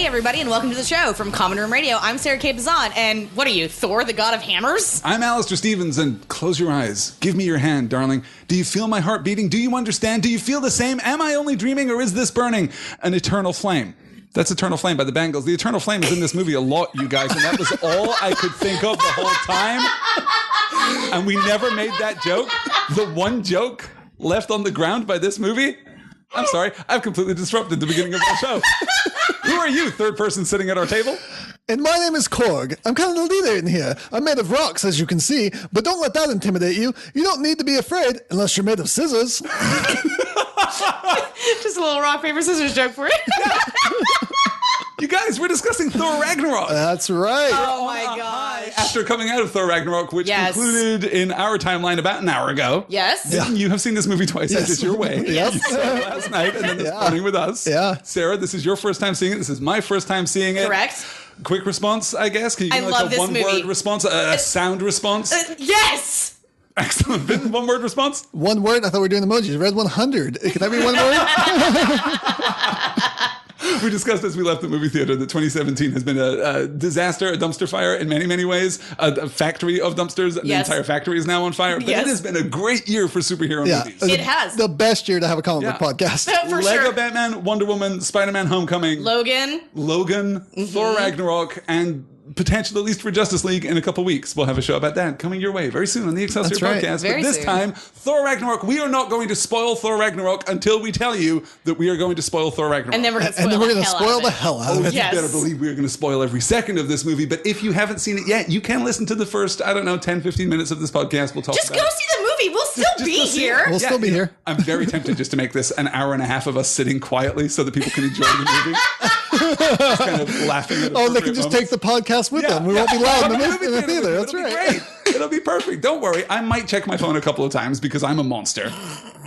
everybody, and welcome to the show from Common Room Radio. I'm Sarah K. Bazan, and what are you, Thor, the god of hammers? I'm Alistair Stevens, and close your eyes. Give me your hand, darling. Do you feel my heart beating? Do you understand? Do you feel the same? Am I only dreaming, or is this burning an eternal flame? That's Eternal Flame by the Bangles. The Eternal Flame is in this movie a lot, you guys, and that was all I could think of the whole time. And we never made that joke. The one joke left on the ground by this movie. I'm sorry, I've completely disrupted the beginning of our show. Who are you, third person sitting at our table? And my name is Korg. I'm kind of the leader in here. I'm made of rocks, as you can see, but don't let that intimidate you. You don't need to be afraid unless you're made of scissors. Just a little rock, paper, scissors joke for it. You guys, we're discussing Thor Ragnarok. That's right. Oh my gosh. After coming out of Thor Ragnarok, which concluded in our timeline about an hour ago. Yes. Yeah. You have seen this movie twice. Yes. As is your way. Yep. You saw it last night and then this morning with us. Yeah. Sarah, this is your first time seeing it. This is my first time seeing it. Correct. Quick response, I guess. Can you give love a this one-word movie. response, a sound response? Yes! Excellent. Vin, one-word response? One word? I thought we were doing emojis. Red 100. Can that be one word? We discussed as we left the movie theater that 2017 has been a disaster, a dumpster fire in many, many ways, a factory of dumpsters. The entire factory is now on fire. But it has been a great year for superhero movies. It has. The best year to have a comic book podcast. For Lego sure. Batman, Wonder Woman, Spider-Man Homecoming, Logan, Thor Ragnarok, and potential, at least for Justice League, in a couple weeks. We'll have a show about that coming your way very soon on the Excelsior That's right. podcast. Very but this soon. time, Thor Ragnarok, we are not going to spoil Thor Ragnarok until we tell you that we are going to spoil Thor Ragnarok. and then we're going to spoil, And then we're the, going to hell spoil out the of it. hell out of it. Yes. You better believe we're going to spoil every second of this movie. But if you haven't seen it yet, you can listen to the first, 10, 15 minutes of this podcast. We'll talk Just about go it. see the movie. We'll still Just be go see here. it. We'll still be here. I'm very tempted just to make this an hour and a half of us sitting quietly so that people can enjoy the movie. Just kind of laughing at Oh, they can just take the podcast with them. We won't be loud in the theater. That's It'll right. be great. It'll be perfect. Don't worry. I might check my phone a couple of times because I'm a monster.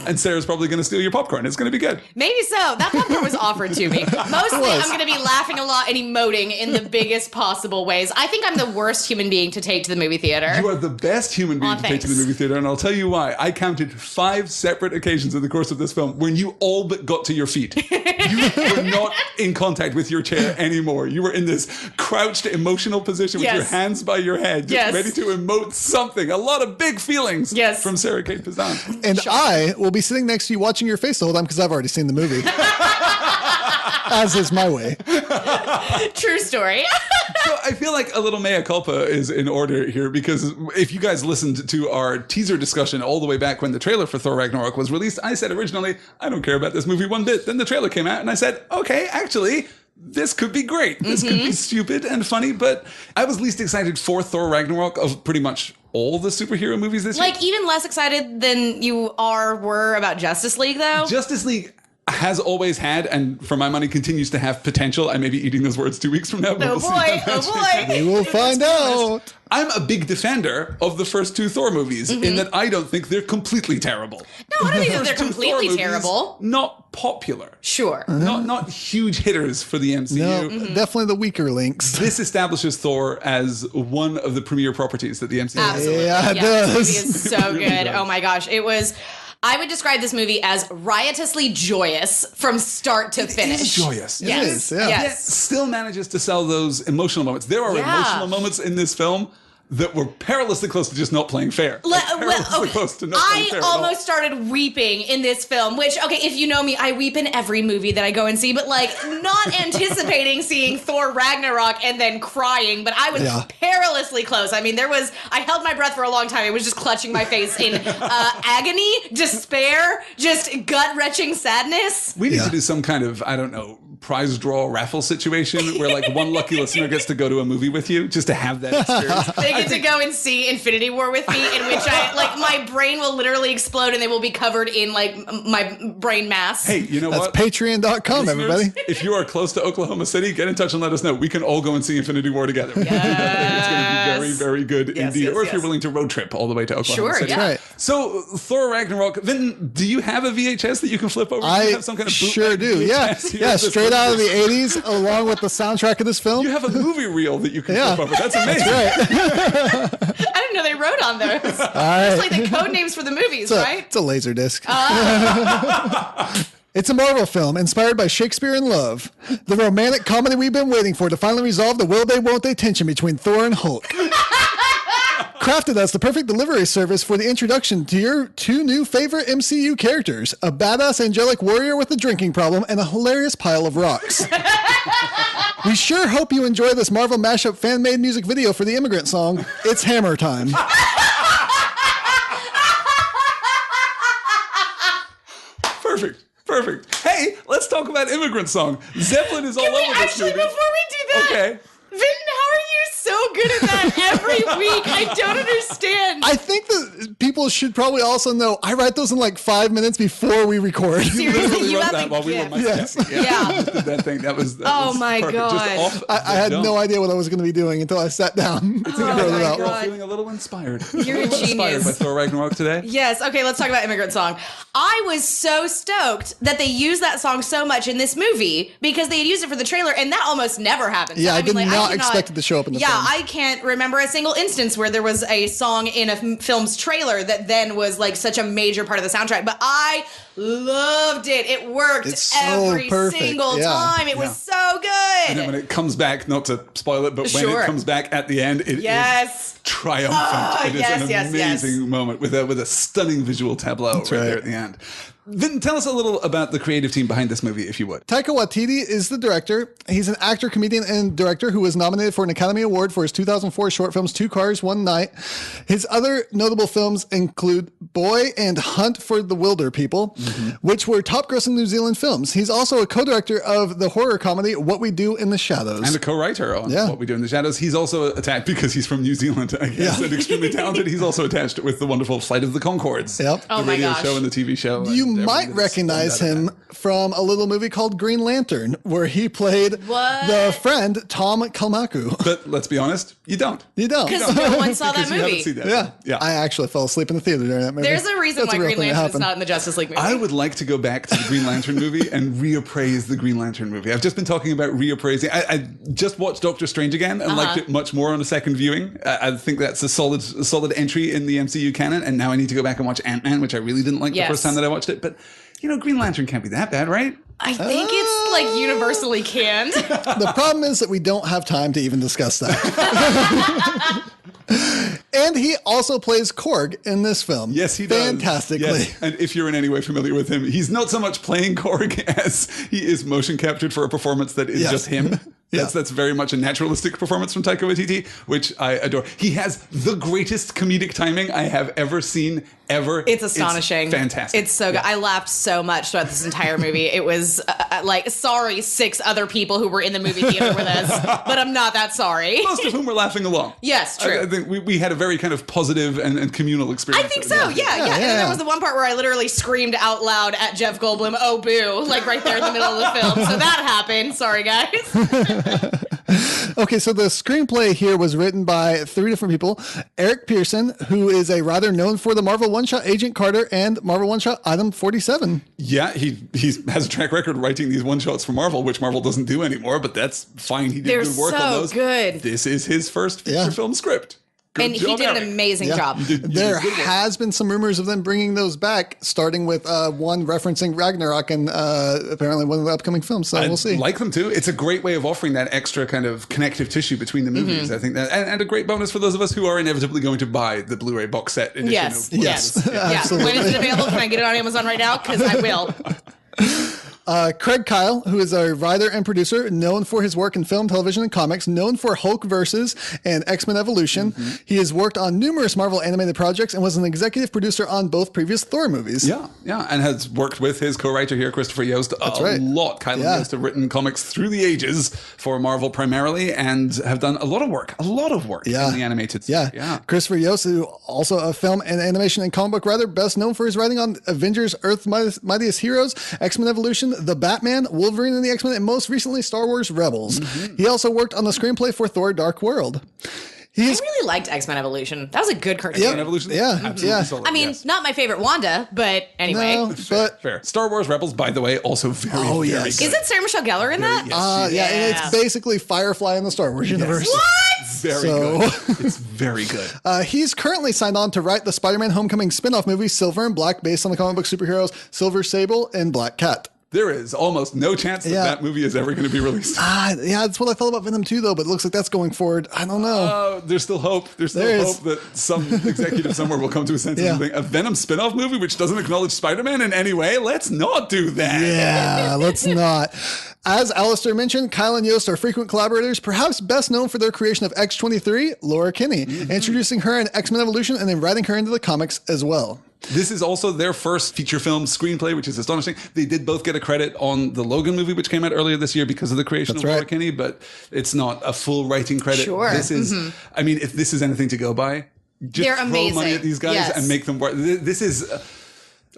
And Sarah's probably going to steal your popcorn. It's going to be good. Maybe so. That popcorn was offered to me. Mostly, I'm going to be laughing a lot and emoting in the biggest possible ways. I think I'm the worst human being to take to the movie theater. You are the best human being to take to the thanks. movie theater, and I'll tell you why. I counted 5 separate occasions in the course of this film when you all but got to your feet. You were not in contact with your chair anymore. You were in this crouched, emotional position with your hands by your head, just ready to emote something. A lot of big feelings from Sarah Kate Pizan. And I will be sitting next to you watching your face the whole time because I've already seen the movie. As is my way. True story. So I feel like a little mea culpa is in order here because if you guys listened to our teaser discussion all the way back when the trailer for Thor Ragnarok was released, I said originally, I don't care about this movie one bit. Then the trailer came out and I said, okay, actually, this could be great. This could be stupid and funny, but I was least excited for Thor Ragnarok of pretty much all the superhero movies this year. Like, even less excited than you were about Justice League, though? Justice League has always had, and for my money continues to have potential. I may be eating those words 2 weeks from now. But Oh we'll see boy, how that oh boy. We will find out. I'm a big defender of the first 2 Thor movies in that I don't think they're completely terrible. No, I don't think that First they're 2 Thor completely movies, terrible. Not popular. Sure. Not huge hitters for the MCU. No, definitely the weaker links. This establishes Thor as one of the premier properties that the MCU has. Absolutely. Yeah, it This movie does. is so good. Oh my gosh. It was... I would describe this movie as riotously joyous from start to finish. It's joyous. Yes. It is, yeah. Yet Yes. still manages to sell those emotional moments. There are emotional moments in this film that were perilously close to just not playing fair. Perilously close to not playing fair I at all. almost started weeping in this film, which, okay, if you know me, I weep in every movie that I go and see, but like not anticipating seeing Thor Ragnarok and then crying, but I was perilously close. I mean, I held my breath for a long time. I was just clutching my face in agony, despair, just gut-wrenching sadness. We need to do some kind of, I don't know, prize draw raffle situation where like one lucky listener gets to go to a movie with you just to have that experience. They get to go and see Infinity War with me, in which my brain will literally explode and they will be covered in like my brain mass. Hey, you know That's what? patreon.com, Listeners, everybody. if you are close to Oklahoma City, get in touch and let us know. We can all go and see Infinity War together. I think it's going to be very, very good indeed. yes, or if yes. you're willing to road trip all the way to Oklahoma City. yeah. Right. So, Thor Ragnarok. Vin, do you have a VHS that you can flip over? Do you I have some kind of sure bootleg do. Yeah, VHS here yeah, of this straight out of the movie? 80s, along with the soundtrack of this film. You have a movie reel that you can Yeah. flip over. That's amazing. Right. I didn't know they wrote on those. All right. It's like the code names for the movies, right? It's a laser disc. It's a Marvel film inspired by Shakespeare in Love, the romantic comedy we've been waiting for to finally resolve the will they won't they tension between Thor and Hulk. Crafted as the perfect delivery service for the introduction to your two new favorite MCU characters, a badass angelic warrior with a drinking problem and a hilarious pile of rocks. We sure hope you enjoy this Marvel mashup fan-made music video for the Immigrant song, It's Hammer Time. Perfect. Hey, let's talk about Immigrant Song. Zeppelin is all over this movie. Before we do that, Okay. Vinton, how are you so good at that every week? I don't understand. I think that people should probably also know I write those in like 5 minutes before we record. Seriously, you wrote have that a while we were gift. multitasking. Yeah. Just did that thing. That was Oh my perfect. God. Just off I had the no dome. idea what I was going to be doing until I sat down. It's to Oh throw my it out. We're all God. feeling a little inspired. You're a Inspired genius. by Thor Ragnarok today. Yes. Okay, let's talk about Immigrant Song. I was so stoked that they used that song so much in this movie because they had used it for the trailer, and that almost never happens. Yeah, I did not cannot- expect it to show up in the Yeah, film. I can't remember a single instance where there was a song in a film's trailer that then was like such a major part of the soundtrack. But I loved it. It worked It's so every perfect. single Yeah. time. It was so And then when good. it comes back, not to spoil it, but when Sure. it comes back at the end, it is Yes. triumphant. Oh, It is yes, an yes, amazing yes. moment with a stunning visual tableau right right. there at the end. Then tell us a little about the creative team behind this movie, if you would. Taika Waititi is the director. He's an actor, comedian, and director who was nominated for an Academy Award for his 2004 short films Two Cars, One Night. His other notable films include Boy and Hunt for the Wilder People, which were top-grossing New Zealand films. He's also a co-director of the horror comedy What We Do in the Shadows. And a co-writer on Yeah. What We Do in the Shadows. He's also attached, because he's from New Zealand, I guess, Yeah. and extremely talented. He's also attached with the wonderful Flight of the Conchords. Yep. Oh the my radio gosh. show and the TV show. You and might everything that's spawned recognize out of him that. from a little movie called Green Lantern, where he played What? the friend Tom Kalmaku. But let's be honest, you don't. You don't. Because no one saw that Because you haven't movie. seen that. Yeah. film. Yeah. I actually fell asleep in the theater during that movie. There's a reason That's why real Green thing that Lantern is happened. not in the Justice League movie. I would like to go back to the Green Lantern movie and reappraise the Green Lantern movie. I've just been talking about reappraising. I just watched Doctor Strange again and liked it much more on a second viewing. I think that's a solid entry in the MCU canon. And now I need to go back and watch Ant-Man, which I really didn't like the Yes. first time that I watched it. But, Green Lantern can't be that bad, right? I think it's like universally canned. The problem is that we don't have time to even discuss that. And he also plays Korg in this film. Yes, he does. Fantastically. Yes. And if you're in any way familiar with him, he's not so much playing Korg as he is motion captured for a performance that is Yes. just him. Yeah. That's very much a naturalistic performance from Taika Waititi, which I adore. He has the greatest comedic timing I have ever seen, ever. It's astonishing. It's fantastic. It's so good. I laughed so much throughout this entire movie. It was sorry, 6 other people who were in the movie theater with us, but I'm not that sorry. Most of whom were laughing along. Yes, true. I think we had a very kind of positive and communal experience. I think so. Yeah. And then there was the one part where I literally screamed out loud at Jeff Goldblum, "Oh boo!" like right there in the middle of the film. So that happened. Sorry, guys. Okay, so the screenplay here was written by 3 different people. Eric Pearson, who is a writer known for the Marvel one-shot Agent Carter and Marvel one-shot Item 47. Yeah, he has a track record writing these one-shots for Marvel, which Marvel doesn't do anymore, but that's fine. He did They're good work on so those. good. This is his first feature Yeah. film script. Good And he job, did an Eric. amazing job. There has been some rumors of them bringing those back, starting with one referencing Ragnarok and apparently one of the upcoming films. So I'd we'll see. like them to. It's a great way of offering that extra kind of connective tissue between the movies. I think that, and a great bonus for those of us who are inevitably going to buy the Blu-ray box set edition. Yes. Of Yes. Yeah, Yeah. absolutely. When is it available? Can I get it on Amazon right now? Because I will. Craig Kyle, who is a writer and producer known for his work in film, television, and comics, known for Hulk Versus and X-Men Evolution. He has worked on numerous Marvel animated projects and was an executive producer on both previous Thor movies. Yeah, and has worked with his co-writer here, Christopher Yost, a right. lot. Kylan Yeah. Yost have written comics through the ages for Marvel primarily, and have done a lot of work in the animated stuff. Yeah. Christopher Yost, who also a film and animation and comic book writer, best known for his writing on Avengers, Earth's Mightiest Heroes, X-Men Evolution, The Batman, Wolverine and the X-Men, and most recently Star Wars Rebels. He also worked on the screenplay for Thor Dark World. I really liked X-Men Evolution. That was a good cartoon. Yep. And Evolution, Yeah, absolutely yeah. solid, I mean, yes. not my favorite Wanda, but anyway. No, but Fair. Star Wars Rebels, by the way, also very, Oh, very yes. good. Is it Sarah Michelle Gellar in that? Yes, yeah, and Yeah. it's basically Firefly in the Star Wars universe. What? very So- good. It's very good. He's currently signed on to write the Spider-Man Homecoming spin-off movie Silver and Black, based on the comic book superheroes Silver Sable and Black Cat. There is almost no chance that movie is ever going to be released. Yeah, that's what I felt about Venom 2, though, but it looks like that's going forward. I don't know. There's still hope. There's still hope that some executive somewhere will come to a sense of something. A Venom spin-off movie which doesn't acknowledge Spider-Man in any way? Let's not do that. Yeah, let's not. As Alistair mentioned, Kyle and Yost are frequent collaborators, perhaps best known for their creation of X-23, Laura Kinney, introducing her in X-Men Evolution and then writing her into the comics as well. This is also their first feature film screenplay, which is astonishing. They did both get a credit on the Logan movie, which came out earlier this year because of the creation of Laura Kinney, but it's not a full writing credit. Sure. This is, I mean, if this is anything to go by, just they're throw amazing. money at these guys and make them work. This is...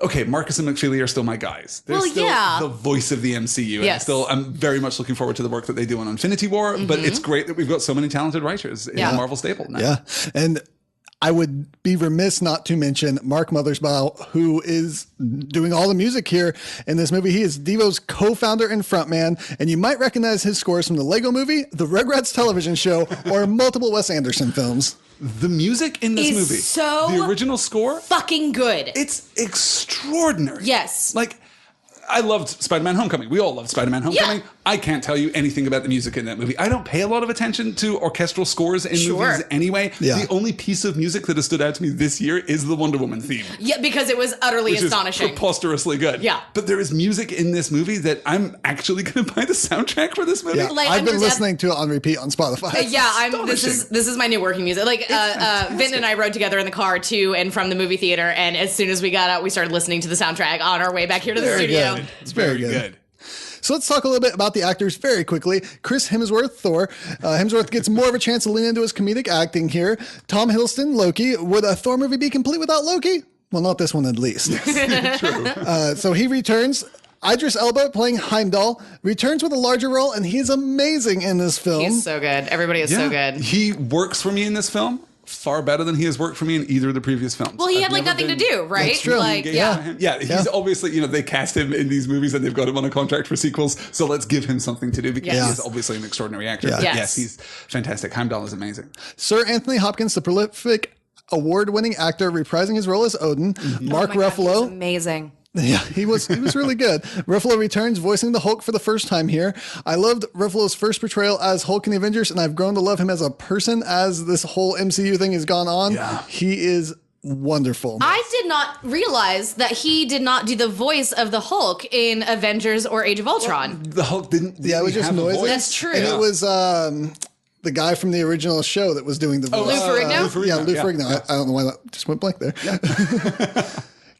Okay, Marcus and McFeely are still my guys. They're still the voice of the MCU. Yes. And I'm very much looking forward to the work that they do on Infinity War, but it's great that we've got so many talented writers in the Marvel stable now. Yeah, and I would be remiss not to mention Mark Mothersbaugh, who is doing all the music here in this movie. He is Devo's co-founder and frontman, and you might recognize his scores from the Lego Movie, the Rugrats television show, or multiple Wes Anderson films. The music in this movie, so the original score, fucking good. It's extraordinary. Yes. Like, I loved Spider-Man Homecoming. We all loved Spider-Man Homecoming. Yeah. I can't tell you anything about the music in that movie. I don't pay a lot of attention to orchestral scores in movies anyway. Yeah. The only piece of music that has stood out to me this year is the Wonder Woman theme. Yeah, because it was utterly astonishing. Is preposterously good. Yeah. But there is music in this movie that I'm actually going to buy the soundtrack for this movie. Yeah. Like, I've been listening to it on repeat on Spotify. This is my new working music. Like Vin and I rode together in the car to and from the movie theater, and as soon as we got out, we started listening to the soundtrack on our way back here to the studio. Good. It's very good. So let's talk a little bit about the actors very quickly. Chris Hemsworth, Thor. Hemsworth gets more of a chance to lean into his comedic acting here. Tom Hiddleston, Loki. Would a Thor movie be complete without Loki? Well, not this one at least. True. So he returns. Idris Elba, playing Heimdall, returns with a larger role, and he's amazing in this film. He's so good. Everybody is so good. He works for me in this film far better than he has worked for me in either of the previous films. Well, he had like nothing to do, right? That's true. Like, He's obviously, they cast him in these movies and they've got him on a contract for sequels, so let's give him something to do because he is obviously an extraordinary actor. Yeah. But Yes. yes, he's fantastic. Heimdall is amazing. Sir Anthony Hopkins, the prolific award-winning actor, reprising his role as Odin. Mark Ruffalo. Amazing. Yeah, he was really good. Ruffalo returns, voicing the Hulk for the first time here. I loved Ruffalo's first portrayal as Hulk in the Avengers, and I've grown to love him as a person as this whole MCU thing has gone on. Yeah. He is wonderful. I did not realize that he did not do the voice of the Hulk in Avengers or Age of Ultron. The Hulk didn't. Yeah, it was just noises. That's true. And it was the guy from the original show that was doing the voice. Lou Ferrigno? Yeah, Lou Ferrigno. I don't know why that just went blank there. Yeah.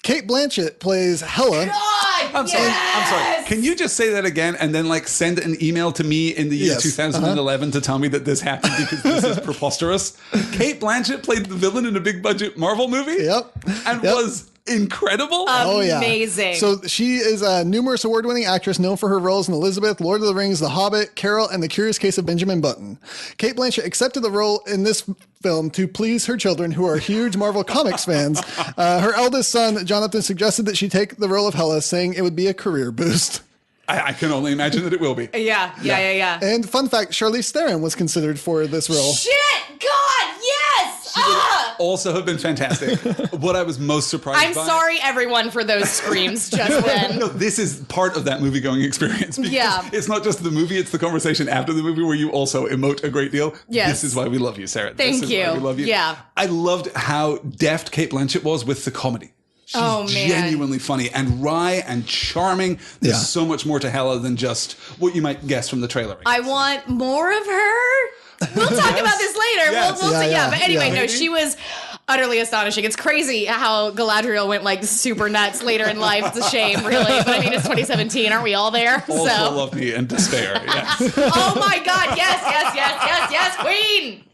Kate Blanchett plays Hela. God, I'm sorry. Can you just say that again and then send an email to me in the year 2011 to tell me that this happened because this is preposterous? Kate Blanchett played the villain in a big budget Marvel movie. Yep. And was incredible. Amazing. So she is a numerous award-winning actress known for her roles in Elizabeth, Lord of the Rings, The Hobbit, Carol, and The Curious Case of Benjamin Button. Kate Blanchett accepted the role in this film to please her children, who are huge Marvel Comics fans. Her eldest son, Jonathan, suggested that she take the role of Hela, saying it would be a career boost. I can only imagine that it will be. Yeah. And fun fact, Charlize Theron was considered for this role. Shit! God, yes! She would also have been fantastic. What I was most surprised by... I'm sorry, everyone, for those screams just then. No, this is part of that movie-going experience. Because it's not just the movie, it's the conversation after the movie where you also emote a great deal. Yes. This is why we love you, Sarah. Thank you. Why we love you. Yeah. I loved how deft Kate Blanchett was with the comedy. She's genuinely funny and wry and charming. There's so much more to Hela than just what you might guess from the trailer. I want more of her. We'll talk about this later. Yes. We'll see. But anyway, Maybe. she was utterly astonishing. It's crazy how Galadriel went super nuts later in life. It's a shame, really. But I mean, it's 2017. Aren't we all there? Also love me and despair. Yes. Oh my God. Yes, Queen.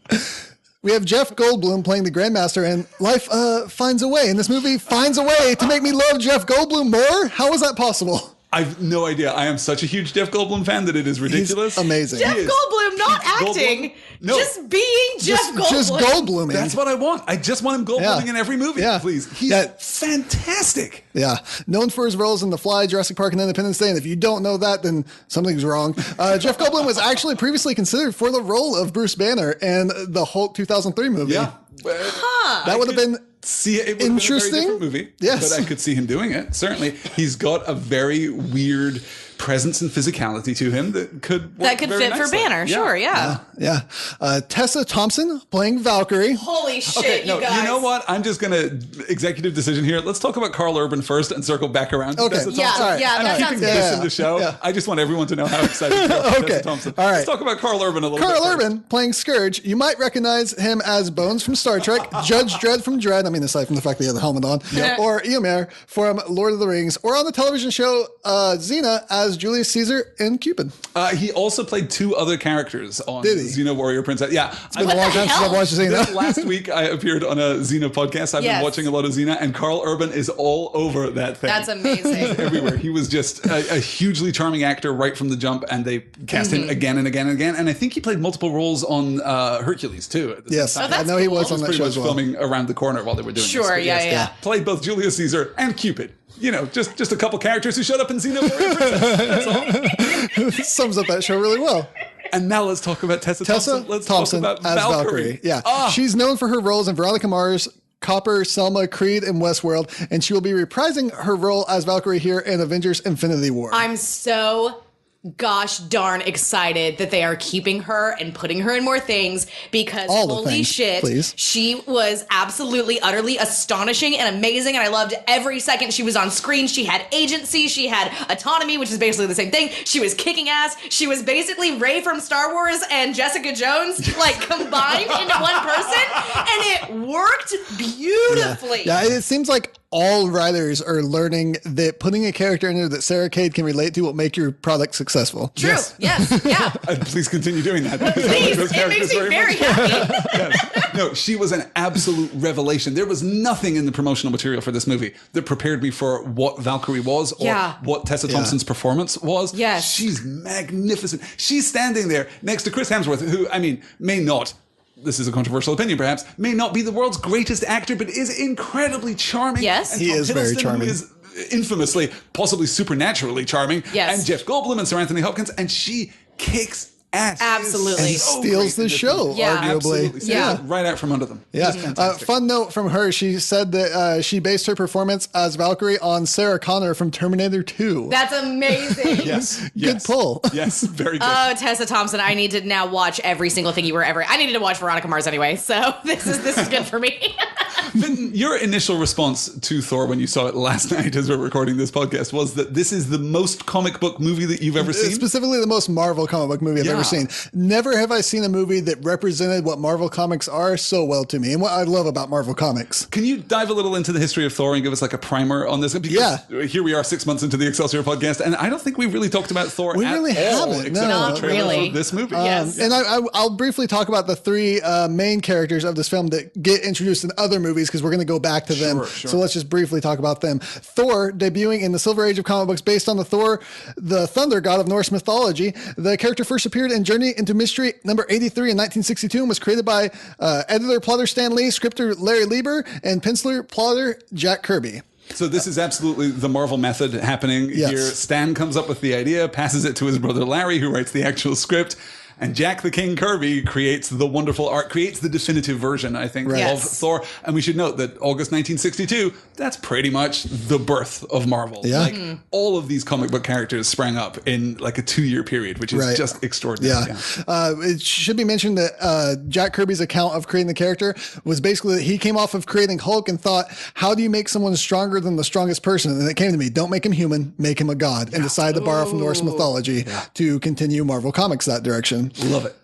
We have Jeff Goldblum playing the Grandmaster, and life finds a way. And this movie finds a way to make me love Jeff Goldblum more. How is that possible? I've no idea. I am such a huge Jeff Goldblum fan that it is ridiculous. He's amazing. Jeff Goldblum, not acting. No. Just being Jeff Goldblum. Just Goldbluming. That's what I want. I just want him Goldbluming in every movie, please. He's fantastic. Yeah. Known for his roles in The Fly, Jurassic Park, and Independence Day. And if you don't know that, then something's wrong. Jeff Goldblum was actually previously considered for the role of Bruce Banner in the Hulk 2003 movie. Yeah. That would have been see it. Would interesting. Have been a very different movie. Yes. But I could see him doing it. Certainly. He's got a very weird presence and physicality to him that could work fit very for nicely. Banner. Sure, yeah. Yeah. Tessa Thompson playing Valkyrie. Holy shit, Okay, you guys. You know what? I'm just going to executive decision here. Let's talk about Carl Urban first and circle back around to Okay. Tessa Yeah, Thompson. All right. yeah, I'm that keeping sounds this good. in the show. Yeah. I just want everyone to know how excited I am about Okay. Tessa Thompson. All right. Let's talk about Carl Urban a little bit. Carl first. Urban playing Scourge. You might recognize him as Bones from Star Trek, Judge Dredd from Dredd, I mean, aside from the fact that he had the helmet on, or Eomer from Lord of the Rings, or on the television show Xena as Julius Caesar in Cupid. He also played 2 other characters on Did he? Xena Warrior Princess. Yeah. It's been a long time since I've watched Xena. Last week I appeared on a Xena podcast. I've been watching a lot of Xena, and Carl Urban is all over that thing. That's amazing. Everywhere. He was just a hugely charming actor right from the jump, and they cast him again and again and again. And I think he played multiple roles on Hercules too. At the Yes, same time. I know he was on that Pretty show much as well. filming around the corner while they were doing this. Sure, But yeah. Played both Julius Caesar and Cupid. You know, just a couple characters who showed up in Xena Warrior Princess. That's all. Sums up that show really well. And now let's talk about Tessa Thompson. Let's Thompson talk about as Valkyrie. Yeah. She's known for her roles in Veronica Mars, Copper, Selma, Creed, and Westworld, and she will be reprising her role as Valkyrie here in Avengers Infinity War. I'm so gosh darn excited that they are keeping her and putting her in more things because All the holy things, shit, please. she was absolutely, utterly astonishing and amazing. And I loved every second she was on screen. She had agency. She had autonomy, which is basically the same thing. She was kicking ass. She was basically Rey from Star Wars and Jessica Jones, like combined into one person. And it worked beautifully. Yeah, it seems like all writers are learning that putting a character in there that Sarah Cade can relate to will make your product successful. True. Yes. Yeah. Please continue doing that. Because I like Please. those It makes characters me very much. happy. Yes. No, she was an absolute revelation. There was nothing in the promotional material for this movie that prepared me for what Valkyrie was or what Tessa Thompson's performance was. Yes. She's magnificent. She's standing there next to Chris Hemsworth, who, I mean, may not, this is a controversial opinion perhaps, may not be the world's greatest actor, but is incredibly charming. Yes. And He Tom is very Hiddleston, charming. Who is infamously, possibly supernaturally charming. Yes. And Jeff Goldblum and Sir Anthony Hopkins, and she kicks ass. Absolutely. And And So steals great the in this show, movie. Yeah. arguably. Absolutely. Steals it right out from under them. Yeah. Just fantastic. Fun note from her. She said that she based her performance as Valkyrie on Sarah Connor from Terminator 2. That's amazing. Yes. Good pull. Yes. Very good. Oh, Tessa Thompson, I need to now watch every single thing you were ever. I needed to watch Veronica Mars anyway, so this is good for me. Vinton, your initial response to Thor when you saw it last night as we're recording this podcast was that this is the most comic book movie that you've ever seen? Specifically, the most Marvel comic book movie I've ever seen. Never have I seen a movie that represented what Marvel comics are so well to me and what I love about Marvel comics. Can you dive a little into the history of Thor and give us like a primer on this? Because here we are 6 months into the Excelsior podcast, and I don't think we really talked about Thor We at really all, haven't, except no. for the Not trailer really. of this movie. Yes. And I'll briefly talk about the 3 main characters of this film that get introduced in other movies because we're going to go back to them. Sure. So let's just briefly talk about them. Thor, debuting in the Silver Age of comic books based on the Thor, the thunder god of Norse mythology. The character first appeared in Journey into Mystery number 83 in 1962 and was created by editor plotter Stan Lee, scripter Larry Lieber, and penciler plotter Jack Kirby. So this is absolutely the Marvel method happening Yes. here. Stan comes up with the idea, passes it to his brother Larry, who writes the actual script. And Jack the King Kirby creates the wonderful art, creates the definitive version, I think, of Yes. Thor. And we should note that August 1962, that's pretty much the birth of Marvel. Yeah. Like all of these comic book characters sprang up in like a 2-year period, which is Right. just extraordinary. Yeah. It should be mentioned that Jack Kirby's account of creating the character was basically that he came off of creating Hulk and thought, how do you make someone stronger than the strongest person? And it came to me, don't make him human, make him a god. And decided to borrow from Norse mythology to continue Marvel Comics that direction. Love it.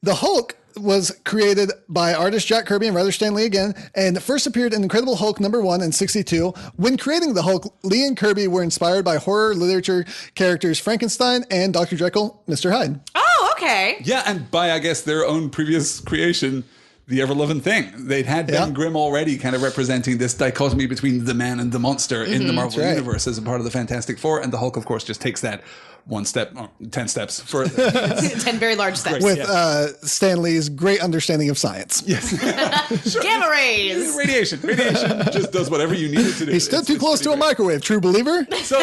The Hulk was created by artist Jack Kirby and writer Stan Lee again, and first appeared in Incredible Hulk #1 in 62. When creating the Hulk, Lee and Kirby were inspired by horror literature characters Frankenstein and Dr. Jekyll, Mr. Hyde. Oh, okay. Yeah, and by, I guess, their own previous creation, the Ever-Loving Thing. They'd had Ben Grimm already kind of representing this dichotomy between the man and the monster in the Marvel right. Universe as a part of the Fantastic Four, and the Hulk, of course, just takes that 1 step, or 10 steps further. 10 very large steps. With Stan Lee's great understanding of science. Yes. Gamma rays. Radiation just does whatever you need it to do. He stood too close to a microwave, true believer. So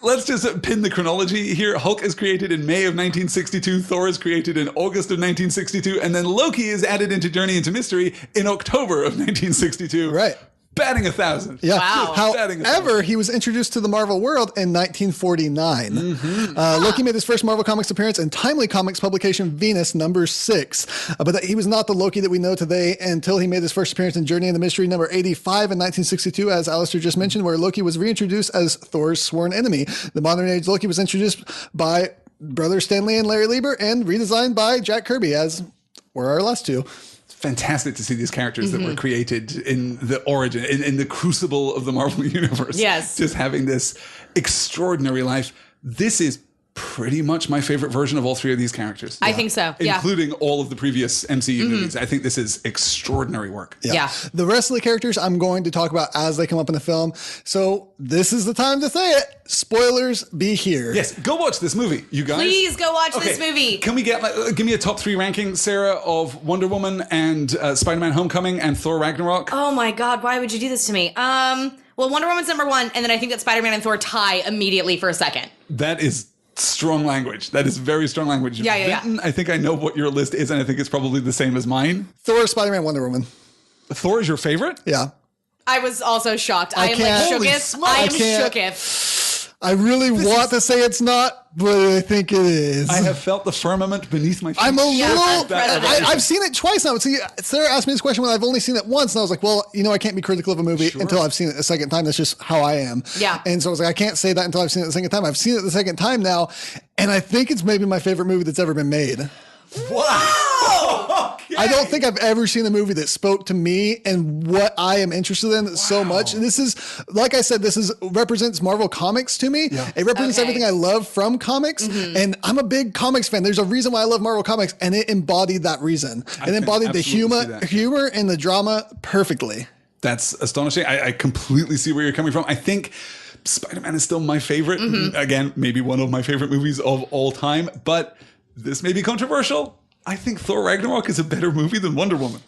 let's just pin the chronology here. Hulk is created in May of 1962. Thor is created in August of 1962. And then Loki is added into Journey into Mystery in October of 1962. Right. Batting 1,000. Yeah. Wow. However, he was introduced to the Marvel world in 1949. Loki made his first Marvel Comics appearance in Timely Comics publication Venus #6. But he was not the Loki that we know today until he made his first appearance in Journey into Mystery number 85 in 1962, as Alistair just mentioned, where Loki was reintroduced as Thor's sworn enemy. The modern age Loki was introduced by Brother Stan Lee and Larry Lieber and redesigned by Jack Kirby, as were our last two. Fantastic to see these characters that were created in the origin, in the crucible of the Marvel Universe. Yes. Just having this extraordinary life. This is pretty much my favorite version of all three of these characters. I think so. Yeah. Including all of the previous MCU movies. I think this is extraordinary work. Yeah. The rest of the characters I'm going to talk about as they come up in the film. So this is the time to say it. Spoilers be here. Yes, go watch this movie, you guys. Please go watch this movie. Can we get, give me a top 3 ranking, Sarah, of Wonder Woman and Spider-Man Homecoming and Thor Ragnarok? Oh my God, why would you do this to me? Well, Wonder Woman's number 1, and then I think that Spider-Man and Thor tie immediately for a second. That is strong language. That is very strong language. Yeah. Vinton, I think I know what your list is, and I think it's probably the same as mine. Thor, Spider-Man, Wonder Woman. Thor is your favorite? Yeah. I was also shocked. I am can't- like Holy shooketh. I am can't- shooketh. I really want to say it's not, but I think it is. I have felt the firmament beneath my feet. I'm a little. President. I've seen it twice now. See, Sarah asked me this question when I've only seen it once, and I was like, "Well, I can't be critical of a movie until I've seen it a second time. That's just how I am." Yeah. And so I was like, "I can't say that until I've seen it the second time." I've seen it the second time now, and I think it's maybe my favorite movie that's ever been made. Wow! Okay. I don't think I've ever seen a movie that spoke to me and what I am interested in so much. And this is, like I said, represents Marvel Comics to me. Yeah. It represents Okay. everything I love from comics. And I'm a big comics fan. There's a reason why I love Marvel Comics, and it embodied that reason. It can embodied the absolutely see that. humor and the drama perfectly. That's astonishing. I completely see where you're coming from. I think Spider-Man is still my favorite. Again, maybe one of my favorite movies of all time. But this may be controversial. I think Thor Ragnarok is a better movie than Wonder Woman.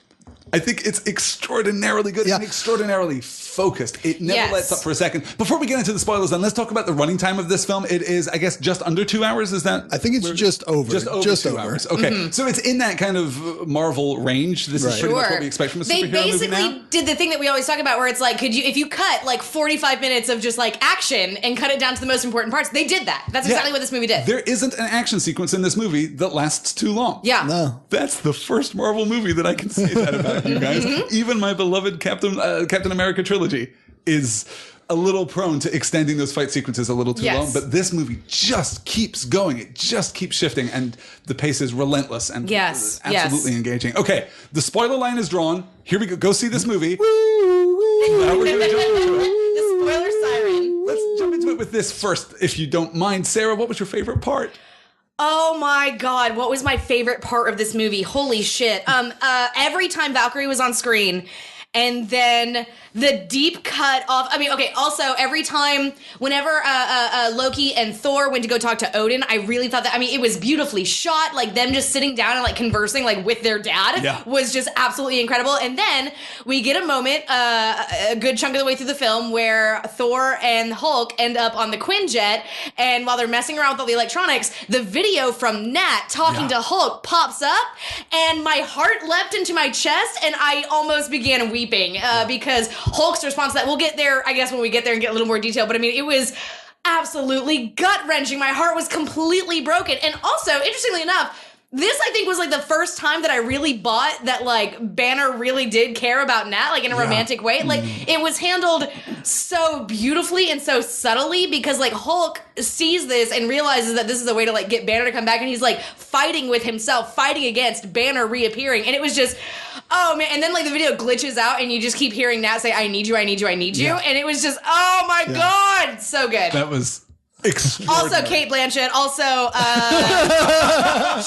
I think it's extraordinarily good and extraordinarily focused. It never lets up for a second. Before we get into the spoilers, then let's talk about the running time of this film. It is, I guess, just under 2 hours. Is that? I think it's just over. Just over 2 hours. Okay, so it's in that kind of Marvel range. This is pretty much what we expect from a superhero movie now. They basically did the thing that we always talk about, where it's like, if you cut like 45 minutes of just like action and cut it down to the most important parts, they did that. That's exactly what this movie did. There isn't an action sequence in this movie that lasts too long. Yeah. No. That's the first Marvel movie that I can say that about, you guys. Even my beloved Captain America trilogy is a little prone to extending those fight sequences a little too long, but this movie just keeps going. It just keeps shifting, and the pace is relentless and absolutely engaging. Okay, the spoiler line is drawn. Here we go. Go see this movie. Now we're gonna jump into it. The spoiler siren. Let's jump into it with this first, if you don't mind. Sarah, what was your favorite part? Oh my God, what was my favorite part of this movie? Holy shit. Every time Valkyrie was on screen, and then the deep cut off. I mean, okay, also every time, whenever Loki and Thor went to go talk to Odin, I really thought that, I mean, it was beautifully shot. Like them just sitting down and like conversing like with their dad was just absolutely incredible. And then we get a moment, a good chunk of the way through the film, where Thor and Hulk end up on the Quinjet. And while they're messing around with all the electronics, the video from Nat talking to Hulk pops up, and my heart leapt into my chest, and I almost began weeping because Hulk's response to that, we'll get there, I guess, when we get there and get a little more detail, but I mean, it was absolutely gut-wrenching. My heart was completely broken. And also, interestingly enough, this, I think, was like the first time that I really bought that like Banner really did care about Nat, like in a romantic way. Like it was handled so beautifully and so subtly, because like Hulk sees this and realizes that this is a way to like get Banner to come back, and he's like fighting with himself, fighting against Banner reappearing. And it was just, oh man. And then like the video glitches out and you just keep hearing Nat say, I need you, I need you, I need you. And it was just, oh my God, so good. That was extraordinary. Also Kate Blanchett, also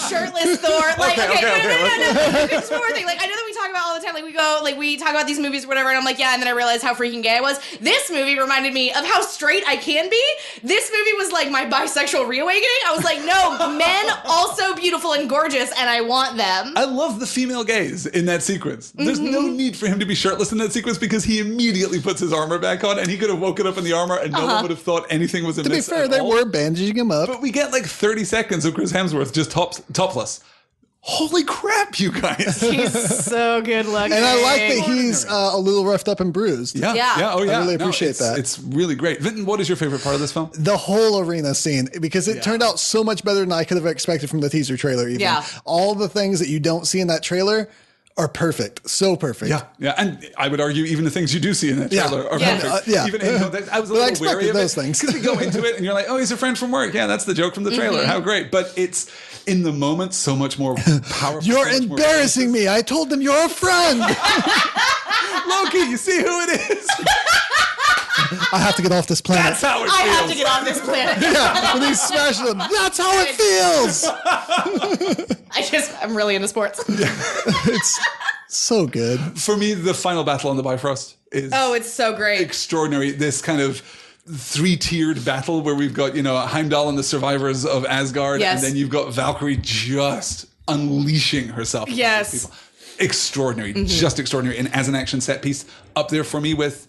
shirtless Thor. Like, no. Just one more thing. Like, I know that we talk about all the time, like we talk about these movies or whatever, and I'm like, yeah, and then I realized how freaking gay I was. This movie reminded me of how straight I can be. This movie was like my bisexual reawakening. I was like, no, men also beautiful and gorgeous, and I want them. I love the female gaze in that sequence. There's no need for him to be shirtless in that sequence, because he immediately puts his armor back on, and he could have woken up in the armor and no one would have thought anything was amiss. To be fair, There they were bandaging him up. But we get like 30 seconds of Chris Hemsworth just topless. Holy crap, you guys. He's so good looking. And I like that he's a little roughed up and bruised. Yeah. Oh, yeah. I really appreciate that. It's really great. Vinton, what is your favorite part of this film? The whole arena scene, because it turned out so much better than I could have expected from the teaser trailer even. Yeah. All the things that you don't see in that trailer are perfect. So perfect. Yeah. And I would argue even the things you do see in that trailer are perfect. Yeah. Even, I was a little wary of those it. things. Because we go into it and you're like, oh, he's a friend from work. Yeah, that's the joke from the trailer. How great. But it's in the moment so much more powerful. You're embarrassing me. I told them you're a friend. Loki, you see who it is? I have to get off this planet. That's how it feels. I have to get off this planet. Yeah, when he smashed them. That's how it feels. I'm really into sports. It's so good. For me, the final battle on the Bifrost is it's so great. extraordinary. This kind of three-tiered battle where we've got, Heimdall and the survivors of Asgard, and then you've got Valkyrie just unleashing herself. Yes. People. Extraordinary, just extraordinary. And as an action set piece, up there for me with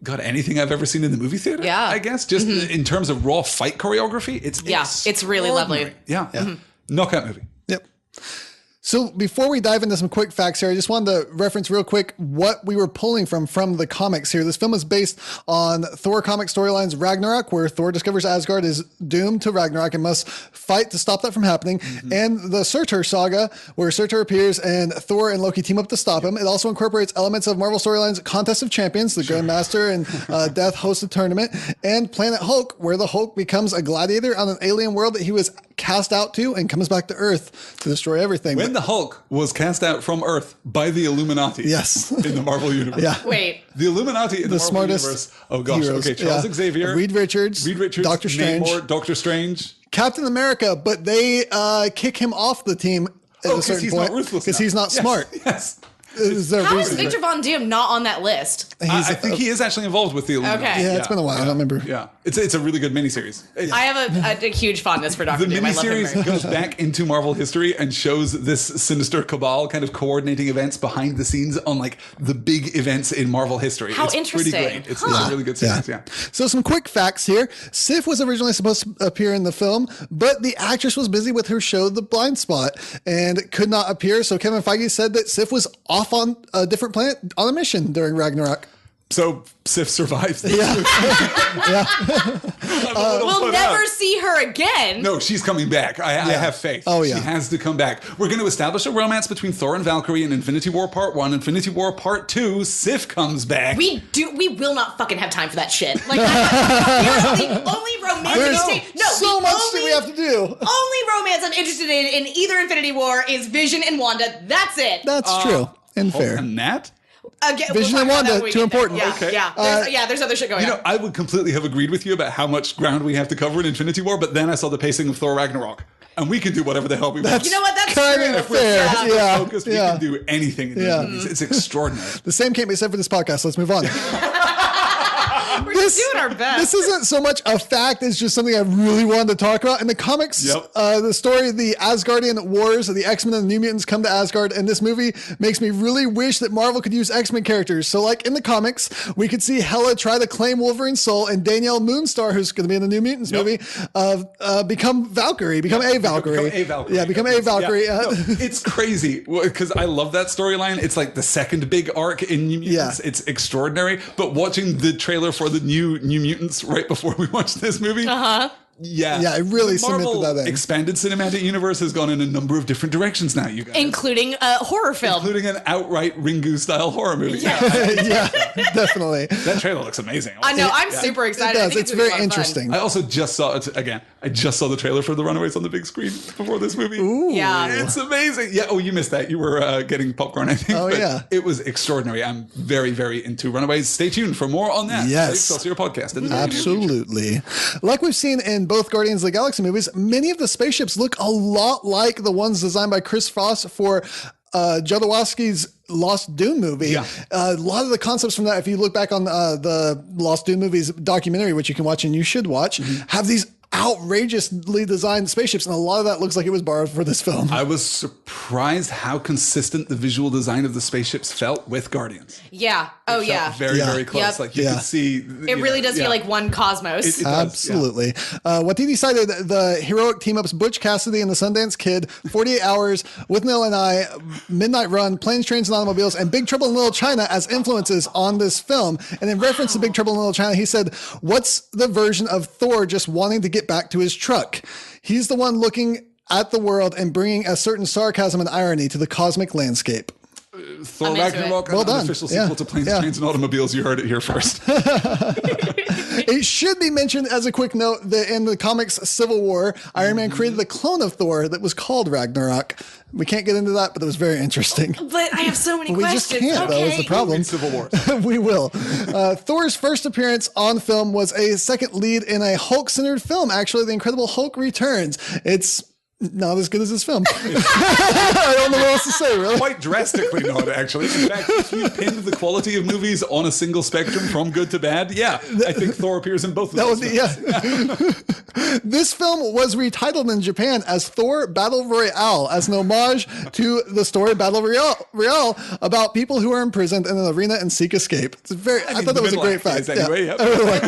anything I've ever seen in the movie theater. Yeah. I guess just in terms of raw fight choreography, it's really lovely. Yeah. Knockout movie. Yep. So before we dive into some quick facts here, I just wanted to reference real quick what we were pulling from the comics here. This film is based on Thor comic storylines Ragnarok, where Thor discovers Asgard is doomed to Ragnarok and must fight to stop that from happening, and the Surtur saga, where Surtur appears and Thor and Loki team up to stop him. It also incorporates elements of Marvel storylines Contest of Champions, the Grandmaster and Death hosted tournament, and Planet Hulk, where the Hulk becomes a gladiator on an alien world that he was cast out to and comes back to Earth to destroy everything. When the Hulk was cast out from Earth by the Illuminati. Yes. In the Marvel universe. Yeah. Wait. The Illuminati in the Marvel smartest universe. Oh gosh. heroes. Okay. Charles Yeah. Xavier. Reed Richards. Doctor Strange. Namor, Doctor Strange. Captain America, but they kick him off the team at a certain point because he's not smart. Yes. Is there How is reason Victor Von Doom not on that list? I think he is actually involved with the Illuminati. Okay. Yeah, it's been a while. I don't remember. Yeah. It's a really good miniseries. I have a huge fondness for Doctor The Doom. I love him miniseries very much. goes back into Marvel history and shows this sinister cabal kind of coordinating events behind the scenes on like the big events in Marvel history. How it's interesting. Pretty great. It's a really good series. Yeah. So some quick facts here. Sif was originally supposed to appear in the film, but the actress was busy with her show The Blind Spot and could not appear. So Kevin Feige said that Sif was off on a different planet on a mission during Ragnarok. So Sif survives this. Yeah. We'll never see her again. No, she's coming back. I have faith. Oh, yeah. She has to come back. We're going to establish a romance between Thor and Valkyrie in Infinity War Part 1. Infinity War Part 2, Sif comes back. We will not fucking have time for that shit. Like, the only romantic so much that we have to do. Only romance I'm interested in either Infinity War is Vision and Wanda. That's it. That's true and fair. And that? Again, Vision and Wanda, too important. Yeah, Okay. yeah. There's other shit going on. I would completely have agreed with you about how much ground we have to cover in Infinity War, but then I saw the pacing of Thor Ragnarok. And we can do whatever the hell we want. You know what? That's kind true. of fair. Yeah. Focused, we can do anything in these movies. It's extraordinary. The same can't be said for this podcast. Let's move on. We're just doing our best. This isn't so much a fact, it's just something I really wanted to talk about. In the comics, the story of the Asgardian Wars, the X-Men and the New Mutants come to Asgard, and this movie makes me really wish that Marvel could use X-Men characters. So like in the comics, we could see Hela try to claim Wolverine's soul, and Danielle Moonstar, who's going to be in the New Mutants movie, become Valkyrie, become a Valkyrie. Yeah, become a Valkyrie. No, it's crazy, because I love that storyline. It's like the second big arc in New Mutants. It's extraordinary. But watching the trailer for the new Mutants right before we watched this movie. Yeah, it really the Marvel cemented that in. expanded cinematic universe has gone in a number of different directions now, you guys. Including a horror film. Including an outright Ringu-style horror movie. Yeah, definitely. That trailer looks amazing. I know, I'm super excited. It I does. think It's gonna be a very lot of fun. interesting. I also just saw it again. I just saw the trailer for The Runaways on the big screen before this movie. Ooh. Yeah. It's amazing. Yeah. Oh, you missed that. You were getting popcorn, I think. Oh, But yeah. It was extraordinary. I'm very, very into Runaways. Stay tuned for more on that. Yes. Excelsior podcast. In the very near future. Absolutely. Like we've seen in both Guardians of the Galaxy movies, many of the spaceships look a lot like the ones designed by Chris Foss for Jodorowsky's Lost Dune movie. Yeah. A lot of the concepts from that, if you look back on the Lost Dune movies documentary, which you can watch and you should watch, have these outrageously designed spaceships, and a lot of that looks like it was borrowed for this film. I was surprised how consistent the visual design of the spaceships felt with Guardians. Yeah. Oh, It yeah. felt very, very close. Yep. Like you could see. It really does feel like one cosmos. It does, Absolutely. Watiti cited the heroic team-ups Butch Cassidy and the Sundance Kid, 48 Hours, With Nil and I, Midnight Run, Planes, Trains, and Automobiles, and Big Trouble in Little China as influences on this film. And in reference to Big Trouble in Little China, he said, what's the version of Thor just wanting to get back to his truck? He's the one looking at the world and bringing a certain sarcasm and irony to the cosmic landscape. Thor Ragnarok, an unofficial sequel to Planes, Trains, and Automobiles. You heard it here first. It should be mentioned as a quick note that in the comics Civil War, Iron Man created a clone of Thor that was called Ragnarok. We can't get into that, but it was very interesting. But I have so many We questions. just can't, though, is the problem. Civil War. We will. Thor's first appearance on film was a second lead in a Hulk-centered film. Actually, The Incredible Hulk Returns. It's not as good as this film. I don't know what else to say, really. Quite drastically not, actually. In fact, if you pinned the quality of movies on a single spectrum from good to bad, I think Thor appears in both of those. This film was retitled in Japan as Thor Battle Royale, as an homage to the story Battle Royale about people who are imprisoned in an arena and seek escape. It's I thought that was a great fact. Anyway, I really like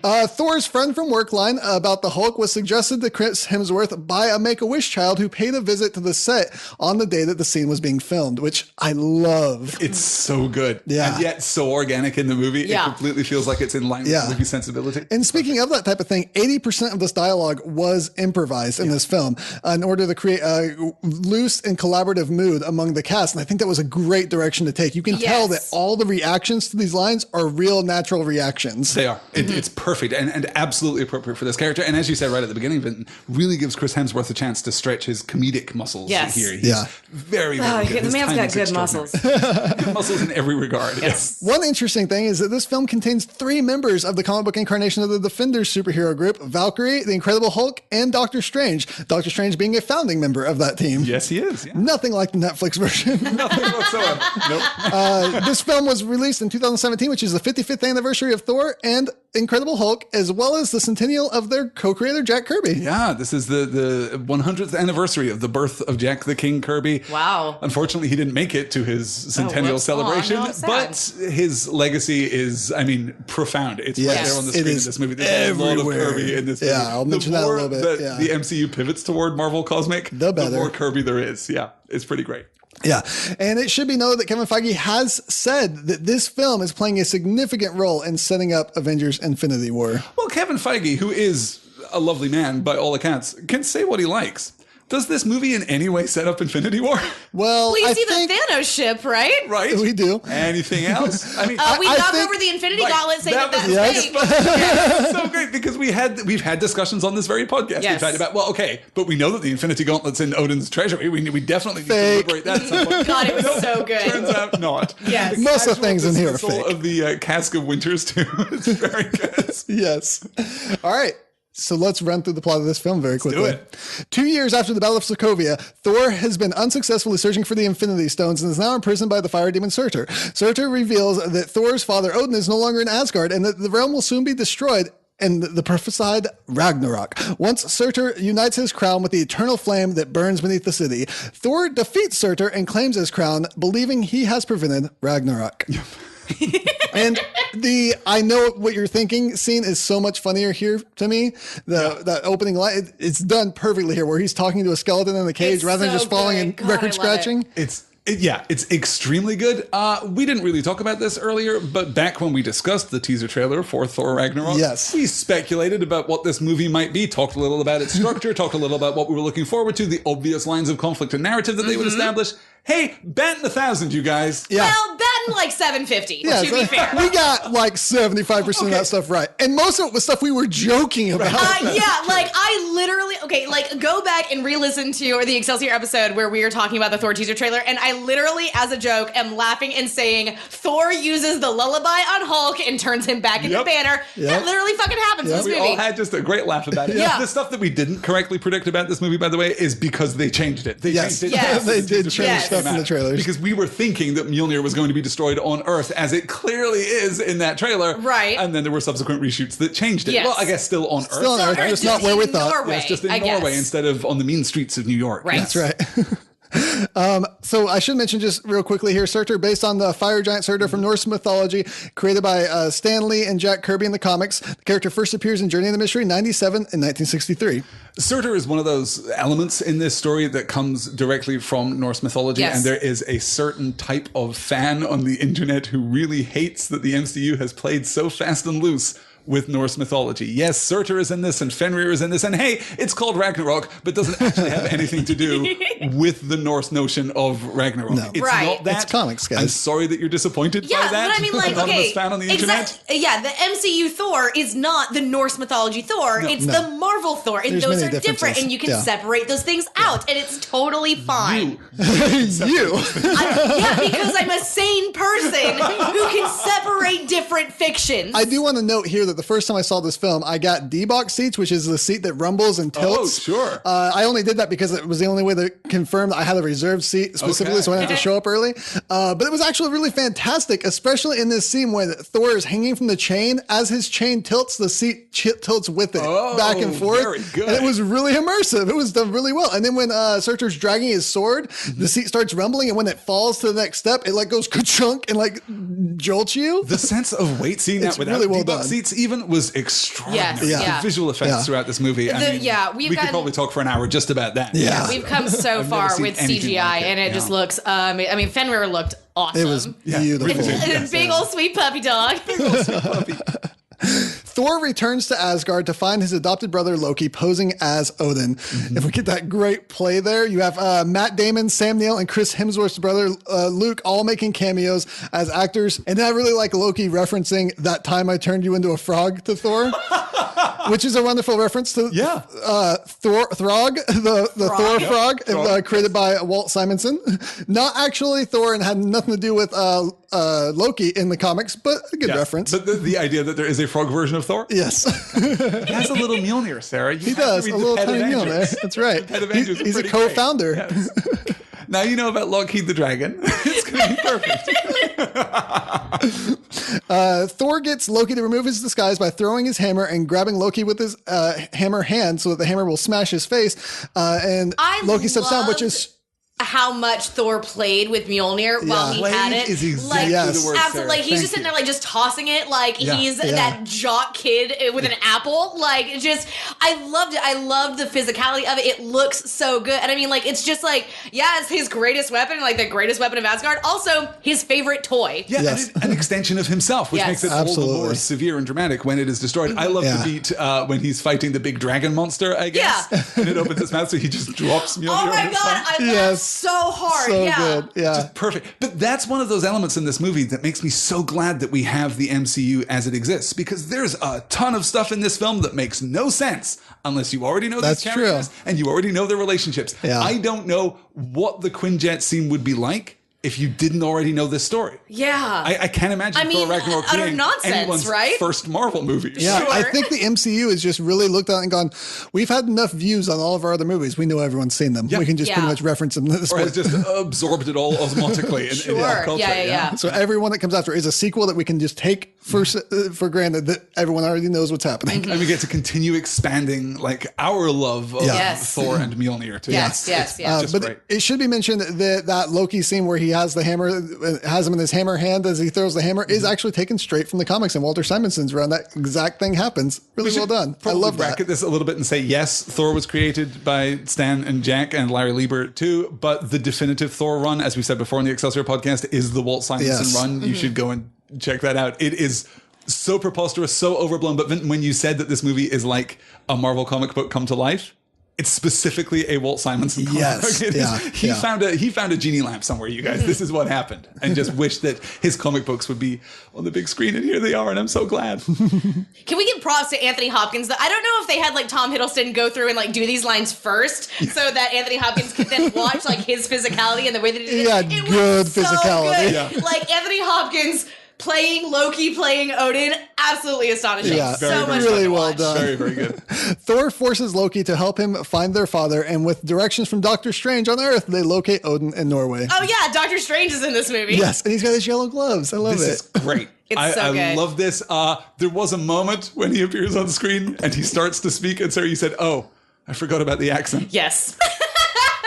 that. Thor's friend from work line about the Hulk was suggested to Chris Hemsworth by a Make-A-Wish child who paid a visit to the set on the day that the scene was being filmed, which I love. It's so good. Yeah. And yet so organic in the movie. It completely feels like it's in line with the movie sensibility. And speaking of that type of thing, 80% of this dialogue was improvised in this film in order to create a loose and collaborative mood among the cast. And I think that was a great direction to take. You can tell that all the reactions to these lines are real natural reactions. They are. It's perfect and absolutely appropriate for this character. And as you said right at the beginning, it really gives Chris Hemsworth a chance to stretch his comedic muscles here. He's very, very good. The man's got good muscles. Good muscles in every regard. Yes. One interesting thing is that this film contains 3 members of the comic book incarnation of the Defenders superhero group: Valkyrie, the Incredible Hulk, and Doctor Strange. Doctor Strange being a founding member of that team. Yes, he is. Yeah. Nothing like the Netflix version. Nothing whatsoever. Nope. This film was released in 2017, which is the 55th anniversary of Thor and Incredible Hulk, as well as the centennial of their co-creator, Jack Kirby. Yeah, this is the 100th anniversary of the birth of Jack the King Kirby. Wow. Unfortunately, he didn't make it to his centennial celebration, but his legacy is, profound. It's right there on the screen in this movie. There's a lot of Kirby in this movie. Yeah, I'll mention that a little bit. The MCU pivots toward Marvel Cosmic, the more Kirby there is. Yeah, it's pretty great. Yeah. And it should be noted that Kevin Feige has said that this film is playing a significant role in setting up Avengers Infinity War. Well, Kevin Feige, who is a lovely man by all accounts, can say what he likes. Does this movie in any way set up Infinity War? Well, we see the Thanos ship, right? Right. We do. Anything else? We knocked over the Infinity Gauntlet saying that was fake. That's so great because we've had discussions on this very podcast. We've had about, but we know that the Infinity Gauntlet's in Odin's treasury. We definitely need to liberate that at some point. God, it was so good. Turns out not. Yes. Most of the things in here are fake. Of the Cask of Winters too. It's very good. Yes. All right. So let's run through the plot of this film very quickly. Let's do it. 2 years after the Battle of Sokovia, Thor has been unsuccessfully searching for the Infinity Stones and is now imprisoned by the fire demon Surtur. Surtur reveals that Thor's father Odin is no longer in Asgard and that the realm will soon be destroyed in the prophesied Ragnarok. Once Surtur unites his crown with the eternal flame that burns beneath the city, Thor defeats Surtur and claims his crown, believing he has prevented Ragnarok. And the I know what you're thinking scene is so much funnier here to me. That opening line, it's done perfectly here, where he's talking to a skeleton in the cage rather than just falling and record scratching. It's extremely good. We didn't really talk about this earlier, but back when we discussed the teaser trailer for Thor Ragnarok, we speculated about what this movie might be, talked a little about its structure, talked a little about what we were looking forward to, the obvious lines of conflict and narrative that they would establish. Hey, batten 1,000, you guys. Yeah. Well, batten like 750, to be fair. We got like 75% of that stuff right. And most of it was stuff we were joking about. I literally, go back and re-listen to the Excelsior episode where we were talking about the Thor teaser trailer, and I literally, as a joke, am laughing and saying, Thor uses the lullaby on Hulk and turns him back into Banner. That literally fucking happens in this movie. We all had just a great laugh about it. The stuff that we didn't correctly predict about this movie, by the way, is because they changed it. They changed it. They did change stuff in the trailers. Because we were thinking that Mjolnir was going to be destroyed destroyed on Earth, as it clearly is in that trailer. Right. And then there were subsequent reshoots that changed it. Yes. Well, I guess still on Earth. Still on Earth, just not where we thought. Norway, Yes, just in I Norway guess. instead of on the mean streets of New York. Right. That's right. So I should mention just real quickly here, Surtur, based on the fire giant Surtur from Norse mythology, created by Stan Lee and Jack Kirby in the comics. The character first appears in Journey in the Mystery 97 and 1963. Surtur is one of those elements in this story that comes directly from Norse mythology, Yes. and there is a certain type of fan on the internet who really hates that the MCU has played so fast and loose with Norse mythology. Yes, Surtur is in this and Fenrir is in this, and hey, it's called Ragnarok, but doesn't actually have anything to do with the Norse notion of Ragnarok. No. It's Right. not that. It's comics, guys. I'm sorry that you're disappointed by that. but I mean, like, anonymous okay, fan on the internet. Yeah, the MCU Thor is not the Norse mythology Thor. It's the Marvel Thor, and There's those many are different, differences. and you can Yeah. separate those things out, and it's totally fine. You. Because I'm a sane person who can separate different fictions. I do want to note here that the first time I saw this film, I got D-box seats, which is the seat that rumbles and tilts. Oh, sure. I only did that because it was the only way to confirm that I had a reserved seat specifically, Okay. so I didn't have to show up early. But it was actually really fantastic, especially in this scene when Thor is hanging from the chain. As his chain tilts, the seat tilts with it, back and forth. very good. And it was really immersive. It was done really well. And then when Surtur's dragging his sword, the seat starts rumbling, and when it falls to the next step, it like goes ka-chunk and like jolts you. The sense of weight, seeing It's that without really well D-box done. seats even was extraordinary. Yes, Yeah. yeah. The visual effects Yeah. throughout this movie. we've we could gotten- probably talk for an hour just about that. Yeah. We've come so far seen with anything CGI, like it, and it just looks. I mean, Fenrir looked awesome. It was beautiful. And a big old sweet puppy dog. Thor returns to Asgard to find his adopted brother Loki posing as Odin. If we get that great play there, you have Matt Damon, Sam Neill, and Chris Hemsworth's brother Luke all making cameos as actors. And then I really like Loki referencing that time I turned you into a frog to Thor. Which is a wonderful reference to Throg, the Thor frog, created by Walt Simonson. Not actually Thor, and had nothing to do with Loki in the comics, but a good reference. But the idea that there is a frog version of Thor? Yes. He has a little Mjolnir, Sarah. He does, a little tiny meal there. That's right. Pet Avengers are He's a pretty co-founder. great. Yes. Now you know about Lockheed the Dragon. It's going to be perfect. Thor gets Loki to remove his disguise by throwing his hammer and grabbing Loki with his hammer hand so that the hammer will smash his face. And I Loki steps down, which loved is... how much Thor played with Mjolnir while he had Played it. is exactly Yes. the word, Absolutely. Sarah. Like, he's Thank just sitting you. there, like, just tossing it like he's Yeah. that jock kid with an apple. Like, it just, I loved it. I loved the physicality of it. It looks so good. And I mean, like, it's just like, yeah, it's his greatest weapon, like the greatest weapon of Asgard. Also, his favorite toy. Yeah, Yes. and an extension of himself, which Yes. makes it all the Absolutely. more severe and dramatic when it is destroyed. I love Yeah. the beat when he's fighting the big dragon monster, I guess. Yeah. And it opens its mouth, so he just drops Mjolnir Oh on my his God, hand. I laughed Yes. so hard. So Yeah. good. Yeah. Just perfect. But that's one of those elements in this movie that makes me so glad that we have the MCU as it exists, because there's a ton of stuff in this film that makes no sense unless you already know That's these true. characters and you already know their relationships. Yeah. I don't know what the Quinjet scene would be like if you didn't already know this story. Yeah. I can't imagine I mean, Thor Ragnarok utter being nonsense, anyone's right? first Marvel movie. Yeah, Sure. I think the MCU has just really looked at it and gone, we've had enough views on all of our other movies. We know everyone's seen them. We can just pretty Yeah. much reference them. Or has just absorbed it all osmotically in Sure. pop culture. Yeah. So everyone that comes after is a sequel that we can just take for granted that everyone already knows what's happening. And we get to continue expanding like our love of Yes. Thor and Mjolnir too. Yes, yes, yes. Just But great. it should be mentioned that that Loki scene where he has the hammer, has him in his hammer hand as he throws the hammer, is actually taken straight from the comics and Walter Simonson's run. That exact thing happens. Really well done. I Probably love that. bracket this a little bit and say, yes, Thor was created by Stan and Jack and Larry Lieber too, but the definitive Thor run, as we said before in the Excelsior podcast, is the Walt Simonson Yes. run. You should go and check that out. It is so preposterous, so overblown. But when you said that this movie is like a Marvel comic book come to life, it's specifically a Walt Simonson comic Yes, book. It is- yeah, he yeah. found a genie lamp somewhere, you guys. This is what happened. And just wish that his comic books would be on the big screen, and here they are, and I'm so glad. Can we give props to Anthony Hopkins? I don't know if they had like Tom Hiddleston go through and like do these lines first so that Anthony Hopkins could then watch like his physicality and the way that he did it. Yeah, It good was so physicality. good. Yeah. Like Anthony Hopkins playing Loki, playing Odin, absolutely astonishing. Yeah, so much really fun to well watch. done. Very, very good. Thor forces Loki to help him find their father, and with directions from Doctor Strange on Earth, they locate Odin in Norway. Oh yeah, Doctor Strange is in this movie. Yes, and he's got his yellow gloves. I love This it. is great. It's so good. I love this. There was a moment when he appears on the screen and he starts to speak, and Sarah, you said, "Oh, I forgot about the accent." Yes.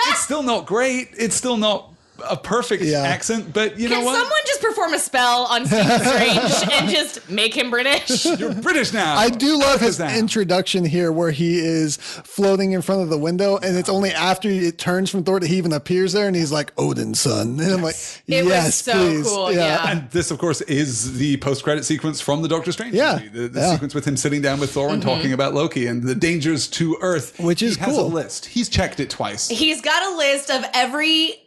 It's still not great. It's still not a perfect accent, but you know Can what? someone just perform a spell on Stephen Strange and just make him British? You're British now. I do love his Kazam. introduction here where he is floating in front of the window, and it's only after it turns from Thor that he even appears there, and he's like, Odin's son. And I'm like, It yes, was so please. cool, yeah. And this, of course, is the post-credit sequence from the Doctor Strange movie. The sequence with him sitting down with Thor and talking about Loki and the dangers to Earth. Which is he has cool. a list. He's checked it twice. He's got a list of every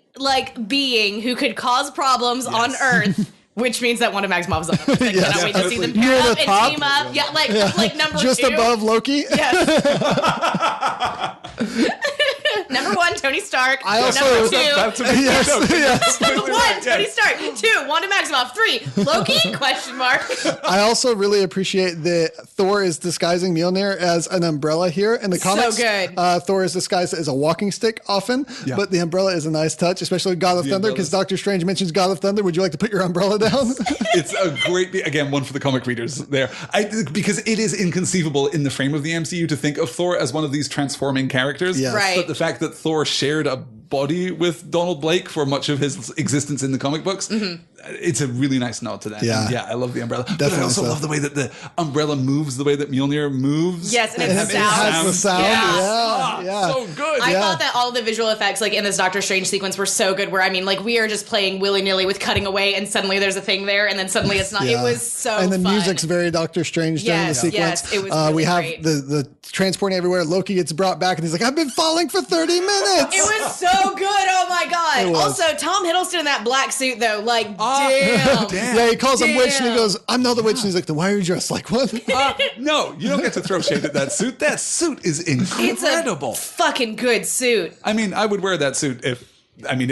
being who could cause problems on Earth. Which means that Wanda Maximoff's on the list. I cannot wait to see them pair Near up the and top. team up. Yeah, like number Just 2. above Loki. Yes. Number 1, Tony Stark. I also- Number 2, That's a big Yes, joke. yes. Completely 1, right, Tony yes. Stark. 2, Wanda Maximoff. 3, Loki? Question mark. I also really appreciate that Thor is disguising Mjolnir as an umbrella here in the comics. good. Thor is disguised as a walking stick often, Yeah. but the umbrella is a nice touch, especially God of The Thunder, because umbrellas. Doctor Strange mentions God of Thunder. Would you like to put your umbrella down? It's a great, again, one for the comic readers there. Because it is inconceivable in the frame of the MCU to think of Thor as one of these transforming characters. Yes. Right. But the fact that Thor shared a body with Donald Blake for much of his existence in the comic books, it's a really nice nod to that. Yeah. And I love the umbrella. But I Definitely also so. love the way that the umbrella moves, the way that Mjolnir moves. Yes, and It it has sounds. the sound. Yeah. Yeah. So good. I Yeah. thought that all the visual effects, in this Doctor Strange sequence, were so good. Where we are just playing willy nilly with cutting away, and suddenly there's a thing there, and then suddenly it's not. Yeah. It was so. And the fun. music's very Doctor Strange during the Yes, sequence. yes, it was really we have great. the transporting everywhere. Loki gets brought back, and he's like, "I've been falling for 30 minutes." It was so good. Oh my god! It was. Also, Tom Hiddleston in that black suit, though, damn. Damn. Yeah, he calls him witch, and he Damn. goes, "I'm not the witch." And he's like, "Then why are you dressed like one?" No, you don't get to throw shade at that suit. That suit is It's incredible. a fucking good suit. I mean, I would wear that suit if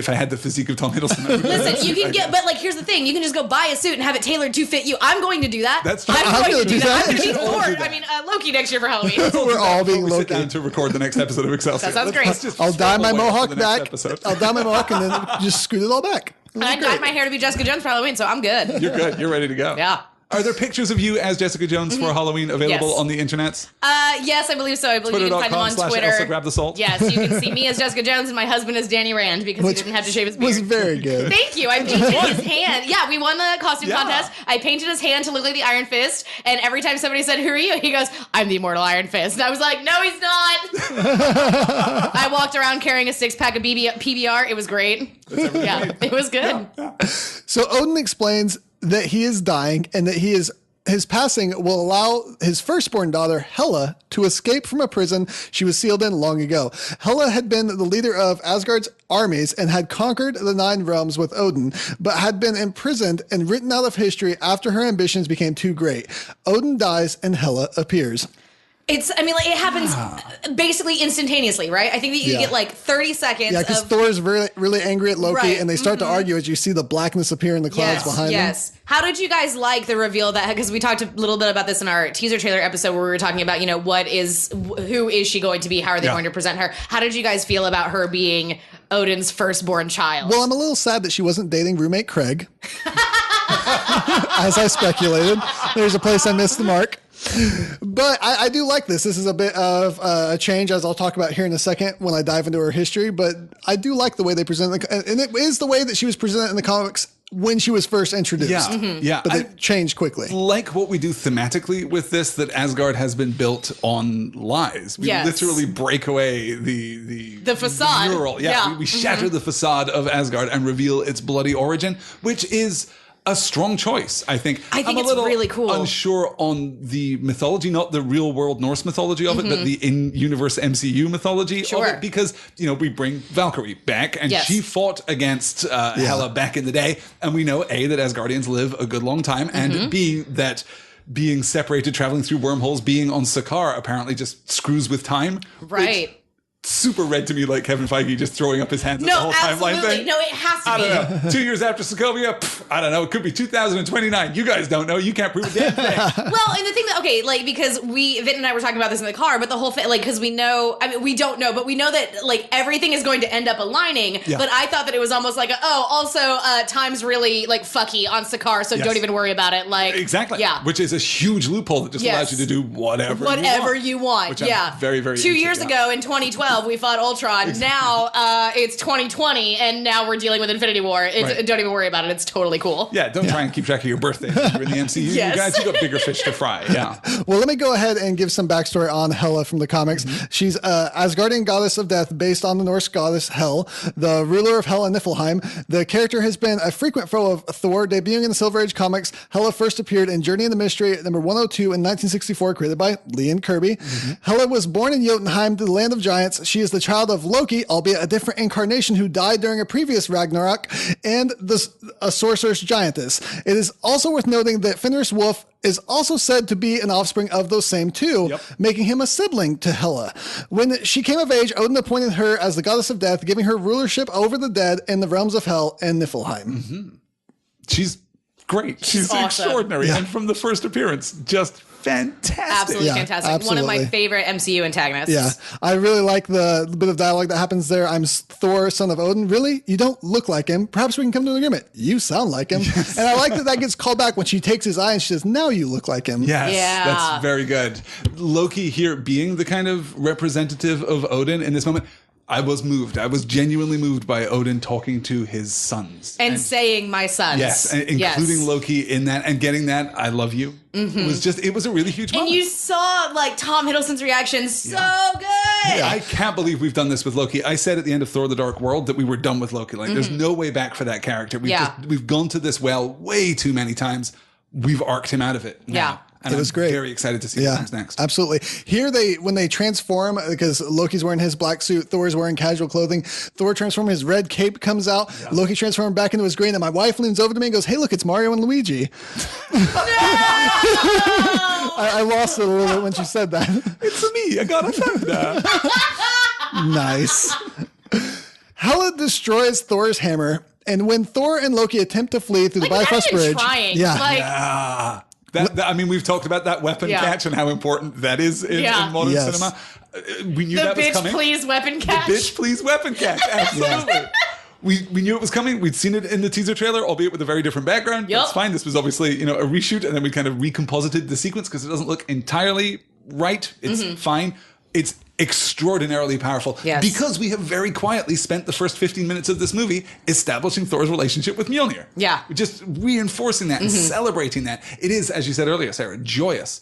I had the physique of Tom Hiddleston. I would wear that Listen, you suit, can I get, guess. but here's the thing: you can just go buy a suit and have it tailored to fit you. I'm going to do that. That's true. I'm going to do that. I'm going to be We'll do Thor. that. Loki next year for Halloween. We're all being Before we sit Loki. down to record the next episode of Excelsior. That sounds great. Let's just I'll dye my scroll away mohawk to the next back. episode. I'll dye my mohawk and then just scoot it all back. I dyed my hair to be Jessica Jones for Halloween, so I'm good. You're good. You're ready to go. Yeah. Are there pictures of you as Jessica Jones for Halloween available Yes. on the internets? Yes, I believe so. I believe you can find them on Twitter. Twitter.com/Elsa Grab the Salt. Yes, you can see me as Jessica Jones and my husband as Danny Rand because he didn't have to shave his beard. Was very good. Thank you. I painted his hand. Yeah, we won the costume Yeah. contest. I painted his hand to look like the Iron Fist, and every time somebody said, "Who are you?" he goes, "I'm the immortal Iron Fist." And I was like, "No, he's not." I walked around carrying a 6-pack of PBR. It was great. Yeah, it was good. So Odin explains that he is dying and that his passing will allow his firstborn daughter, Hela, to escape from a prison she was sealed in long ago. Hela had been the leader of Asgard's armies and had conquered the 9 realms with Odin, but had been imprisoned and written out of history after her ambitions became too great. Odin dies and Hela appears. It happens basically instantaneously, right? I think that you Yeah. get 30 seconds Yeah, because of... Thor's really, really angry at Loki, Right, and they start to argue as you see the blackness appear in the clouds behind them. Yes. How did you guys like the reveal that, because we talked a little bit about this in our teaser trailer episode where we were talking about, who is she going to be? How are they going to present her? How did you guys feel about her being Odin's firstborn child? Well, I'm a little sad that she wasn't dating roommate Craig. As I speculated. There's a place I missed the mark. But I do like this. This is a bit of a change, as I'll talk about here in a second when I dive into her history. But I do like the way they present it. And it is the way that she was presented in the comics when she was first introduced. Yeah, yeah. But it changed quickly. Like what we do thematically with this, that Asgard has been built on lies. We Yes. literally break away the facade. mural. Yeah. We shatter the facade of Asgard and reveal its bloody origin, which is a strong choice, I think. I think I'm it's a little really cool. unsure on the mythology, not the real world Norse mythology of it, but the in-universe MCU mythology of Sure. it, because, we bring Valkyrie back, and Yes. she fought against Hela back in the day, and we know, A, that Asgardians live a good long time, and B, that being separated, traveling through wormholes, being on Sakaar apparently just screws with time. right. super read to me like Kevin Feige just throwing up his hands at the whole timeline thing. No, it has to be. I don't know. 2 years after Sokovia, I don't know. It could be 2029. You guys don't know. You can't prove a damn thing. Well, and the thing that, okay, like, because Vin and I were talking about this in the car, but the whole thing, like, because we know, I mean, we don't know, but we know that, like, everything is going to end up aligning. Yeah. But I thought that it was almost like, also, time's really, like, fucky on Sakaar, so don't even worry about it. Like, exactly. Yeah. Which is a huge loophole that just allows you to do whatever you want. Which I'm very, very 2 years ago in 2012, we fought Ultron. Now it's 2020, and now we're dealing with Infinity War. Don't even worry about it. It's totally cool. Yeah, don't try and keep track of your birthday. You're in the MCU. Yes. You guys, you got bigger fish to fry. Yeah. Well, let me go ahead and give some backstory on Hela from the comics. Mm-hmm. She's Asgardian goddess of death based on the Norse goddess Hel, the ruler of Hel and Niflheim. The character has been a frequent foe of Thor. Debuting in the Silver Age comics, Hela first appeared in Journey into Mystery number 102 in 1964, created by Lee and Kirby. Mm-hmm. Hela was born in Jotunheim, the land of giants. She is the child of Loki, albeit a different incarnation, who died during a previous Ragnarok, and a sorceress giantess. It is also worth noting that Fenris Wolf is also said to be an offspring of those same two, making him a sibling to Hela. When she came of age, Odin appointed her as the goddess of death, giving her rulership over the dead in the realms of Hel and Niflheim. Mm-hmm. She's great. She's awesome. Extraordinary. Yeah. And from the first appearance, just fantastic. Absolutely fantastic. Absolutely. One of my favorite MCU antagonists. Yeah, I really like the bit of dialogue that happens there. I'm Thor, son of Odin. Really? You don't look like him. Perhaps we can come to an agreement. You sound like him. Yes. And I like that gets called back when she takes his eye and she says, now you look like him. Yes, that's very good. Loki here being the kind of representative of Odin in this moment, I was moved. I was genuinely moved by Odin talking to his sons. And saying my sons. Yes, including Loki in that and getting that, I love you. Mm-hmm. It was a really huge moment. And you saw, like, Tom Hiddleston's reaction so good. Yeah, I can't believe we've done this with Loki. I said at the end of Thor: The Dark World that we were done with Loki. Like, there's no way back for that character. We've gone to this well way too many times. We've arced him out of it now. Yeah. And it was great. Very excited to see what comes next. Absolutely. Here when they transform, because Loki's wearing his black suit, Thor's wearing casual clothing. Thor transforms, his red cape comes out. Yeah. Loki transforms back into his green, and my wife leans over to me and goes, "Hey, look, it's Mario and Luigi." I lost it a little bit when she said that. It's me. I got a thunder. Nice. Hela destroys Thor's hammer, and when Thor and Loki attempt to flee through the Bifrost Bridge, I mean, we've talked about that weapon catch and how important that is in modern cinema. We knew that was coming. The bitch please weapon catch. The bitch please weapon catch. Absolutely. We knew it was coming. We'd seen it in the teaser trailer, albeit with a very different background. That's fine. This was obviously, a reshoot, and then we kind of recomposited the sequence because it doesn't look entirely right. It's fine. It's extraordinarily powerful because we have very quietly spent the first 15 minutes of this movie establishing Thor's relationship with Mjolnir. Yeah. Just reinforcing that and celebrating that. It is, as you said earlier, Sarah, joyous.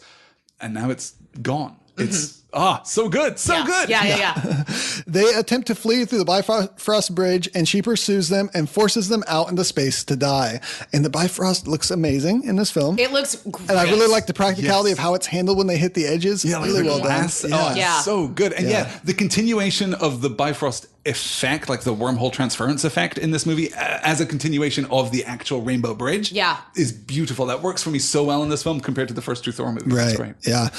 And now it's gone. It's so good. So good. Yeah. They attempt to flee through the Bifrost Bridge, and she pursues them and forces them out into space to die. And the Bifrost looks amazing in this film. It looks great. And I really like the practicality of how it's handled when they hit the edges. Yeah, really well done. So good. And the continuation of the Bifrost effect, like the wormhole transference effect in this movie, as a continuation of the actual Rainbow Bridge, is beautiful. That works for me so well in this film compared to the first two Thor movies. Right. It's great. Yeah.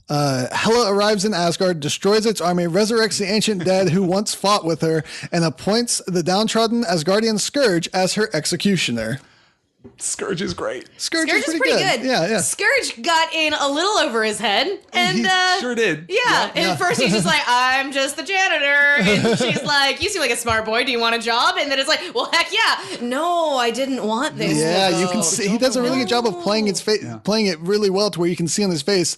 Hela arrives in Asgard, destroys its army, resurrects the ancient dead who once fought with her, and appoints the downtrodden Asgardian Scourge as her executioner. Scourge is great. Scourge is pretty good. Yeah. Scourge got in a little over his head. And he sure did. Yeah. And first he's just like, I'm just the janitor. And she's like, you seem like a smart boy. Do you want a job? And then it's like, well, heck yeah. No, I didn't want this. Yeah, you can see he does a really good job of playing its face, playing it really well to where you can see on his face,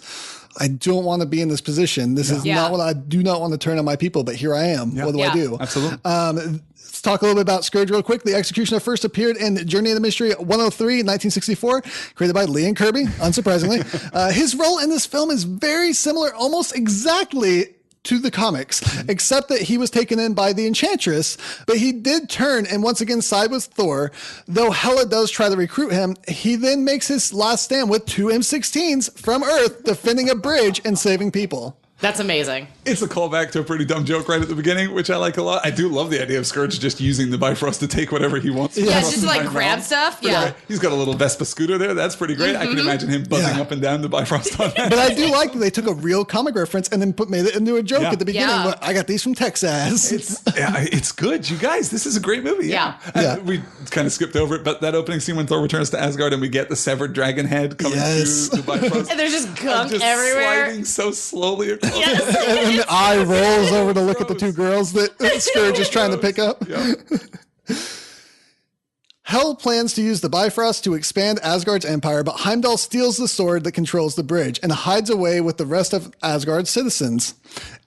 I don't want to be in this position. This is not what I do not want to turn on my people, but here I am. What do I do? Absolutely. Let's talk a little bit about Scourge real quick. The Executioner first appeared in Journey into Mystery 103 in 1964, created by Lee and Kirby, unsurprisingly. His role in this film is very similar, almost exactly to the comics, except that he was taken in by the Enchantress, but he did turn and once again side with Thor. Though Hela does try to recruit him, he then makes his last stand with two M16s from Earth, defending a bridge and saving people. That's amazing. It's a callback to a pretty dumb joke right at the beginning, which I like a lot. I do love the idea of Scourge just using the Bifrost to take whatever he wants. Yeah, just to like grab stuff. Yeah. He's got a little Vespa scooter there. That's pretty great. I can imagine him buzzing up and down the Bifrost on that. But I do like that they took a real comic reference and then made it into a joke at the beginning. Yeah. I got these from Texas. It's good, you guys. This is a great movie. Yeah. We kind of skipped over it, but that opening scene when Thor returns to Asgard and we get the severed dragon head coming through the Bifrost. And there's just gunk just everywhere. sliding so slowly across. And the eye rolls over to look at the two girls that Scourge is trying to pick up. Yeah. Hel plans to use the Bifrost to expand Asgard's empire, but Heimdall steals the sword that controls the bridge and hides away with the rest of Asgard's citizens.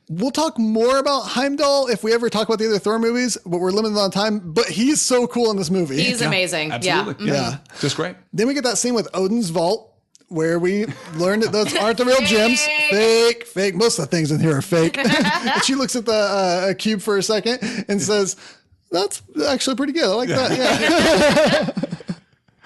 We'll talk more about Heimdall if we ever talk about the other Thor movies, but we're limited on time. But he's so cool in this movie. He's amazing. Absolutely. Yeah. Just great. Then we get that scene with Odin's vault, where we learned that those aren't the real gems. Fake. Most of the things in here are fake. And she looks at the cube for a second and says, that's actually pretty good. I like that.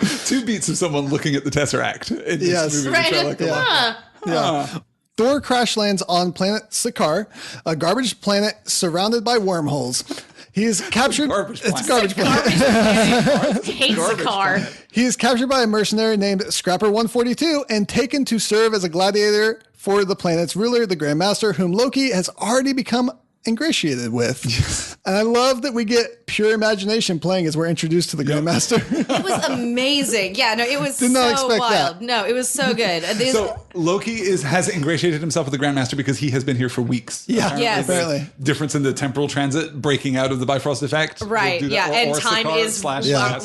Yeah. 2 beats of someone looking at the Tesseract in this movie, which I like a lot. Yeah. Thor crash lands on planet Sakaar, a garbage planet surrounded by wormholes. He is captured. It's a garbage planet. Hates the car. He is captured by a mercenary named Scrapper 142 and taken to serve as a gladiator for the planet's ruler, the Grand Master, whom Loki has already become ingratiated with. And I love that we get pure imagination playing as we're introduced to the Grand Master. It was amazing. Yeah, no, it was Did not so expect wild. that. No, it was so good. So Loki has ingratiated himself with the Grandmaster because he has been here for weeks. Yeah, Yes. apparently. Difference in the temporal transit, breaking out of the Bifrost effect. Right, We'll do yeah, that. and Or time Sakaar is slash time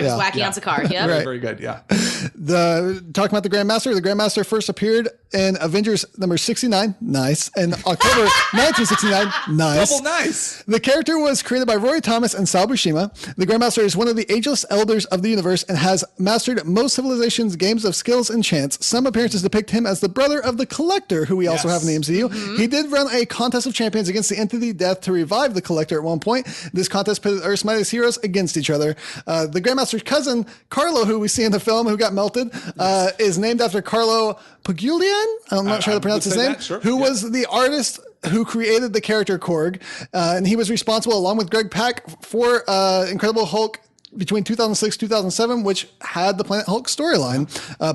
is wacky on Sakaar. Yeah, Right. Very good, yeah. Talking about the Grandmaster first appeared in Avengers number 69, nice, in October 1969, nice. Double nice. The character was created by Roy Thomas and Sal Buscema. The Grandmaster is one of the ageless elders of the universe and has mastered most civilizations' games of skills and chants. Some appearances depict him as the brother of the Collector, who we also have in the MCU. He did run a contest of champions against the entity Death to revive the Collector at one point. This contest pitted Earth's mightiest heroes against each other. The Grandmaster's cousin, Carlo, who we see in the film, who got melted, is named after Carlo Pagulian. I'm not sure how to pronounce his name. Who was the artist who created the character Korg, and he was responsible, along with Greg Pak, for Incredible Hulk between 2006 2007, which had the Planet Hulk storyline.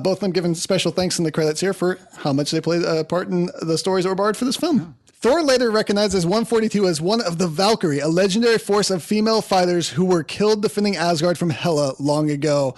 Both of them given special thanks in the credits here for how much they played a part in the stories that were borrowed for this film. Thor later recognizes 142 as one of the Valkyrie, a legendary force of female fighters who were killed defending Asgard from Hela long ago.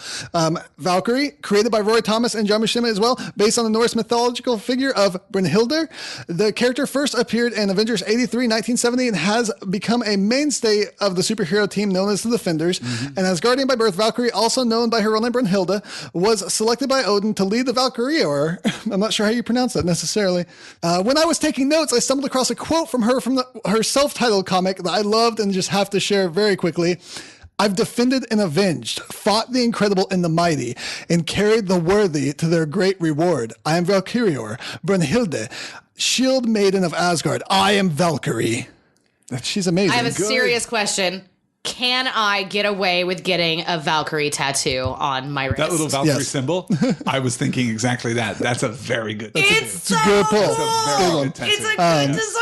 Valkyrie, created by Roy Thomas and John Buscema as well, based on the Norse mythological figure of Brynhildr. The character first appeared in Avengers 83, 1970, and has become a mainstay of the superhero team known as the Defenders. And as Guardian by birth, Valkyrie, also known by her real name Brynhilde, was selected by Odin to lead the Valkyrior. I'm not sure how you pronounce that necessarily. When I was taking notes, I stumbled across a quote from her her self-titled comic that I loved and just have to share very quickly. I've defended and avenged, fought the incredible and the mighty, and carried the worthy to their great reward. I am Valkyrior, Brynhilde, shield maiden of Asgard. I am Valkyrie. She's amazing. I have a serious question. Can I get away with getting a Valkyrie tattoo on my wrist? That little Valkyrie symbol, I was thinking exactly that. That's a very good tattoo. It's so a good pull. cool. That's a very good tattoo. It's a good design.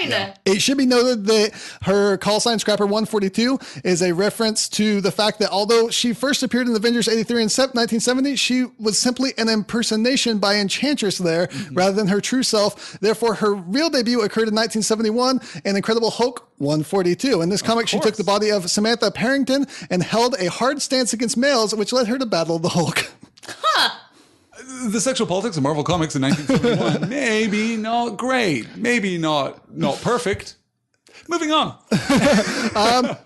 Yeah. It should be noted that her call sign Scrapper 142 is a reference to the fact that although she first appeared in Avengers 83 in 1970, she was simply an impersonation by Enchantress there rather than her true self. Therefore, her real debut occurred in 1971 in Incredible Hulk 142. In this comic, she took the body of Samantha Parrington and held a hard stance against males, which led her to battle the Hulk. The sexual politics of Marvel Comics in 1971, maybe not great, maybe not perfect. Moving on.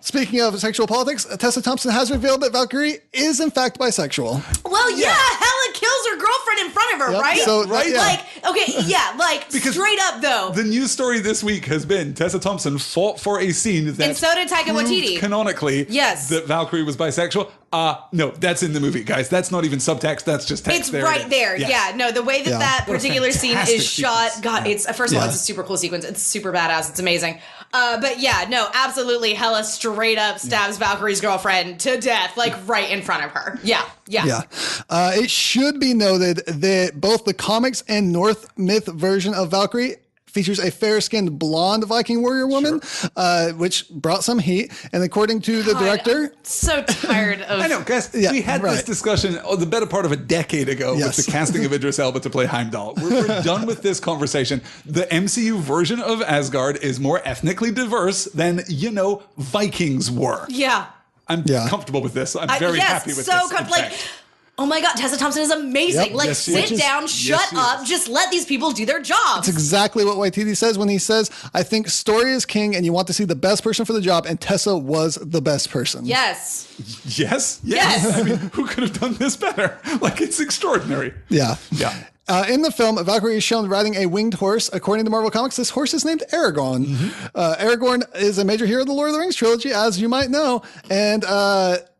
Speaking of sexual politics, Tessa Thompson has revealed that Valkyrie is in fact bisexual. Well, yeah, Hela kills her girlfriend in front of her, Yep. right? So, Right. yeah. Like, okay, yeah, like Because straight up though. The news story this week has been Tessa Thompson fought for a scene that And so did Taika proved Waititi. canonically Yes. that Valkyrie was bisexual. No, that's in the movie, guys. That's not even subtext. That's just text. It's there right it is. there. Yes. Yeah, no, the way that that What a particular scene fantastic is shot, sequence. God, it's first of all, Yeah. it's a super cool sequence. It's super badass. It's amazing. But yeah, no, absolutely. Hela straight up stabs Valkyrie's girlfriend to death, like right in front of her. Yeah. It should be noted that both the comics and North myth version of Valkyrie features a fair-skinned blonde Viking warrior woman, which brought some heat. And according to the director... I'm so tired of... I know, guys, we had this discussion the better part of a decade ago with the casting of Idris Elba to play Heimdall. We're done with this conversation. The MCU version of Asgard is more ethnically diverse than, Vikings were. Yeah. I'm comfortable with this. I'm very happy with this. Oh my God, Tessa Thompson is amazing. Yep. Sit down, shut up, just let these people do their jobs. That's exactly what Waititi says when he says, I think story is king and you want to see the best person for the job, and Tessa was the best person. Yes. Yes? Yes. I mean, who could have done this better? It's extraordinary. Yeah. Yeah. In the film, Valkyrie is shown riding a winged horse. According to Marvel Comics, this horse is named Aragorn. Aragorn is a major hero of the Lord of the Rings trilogy, as you might know. And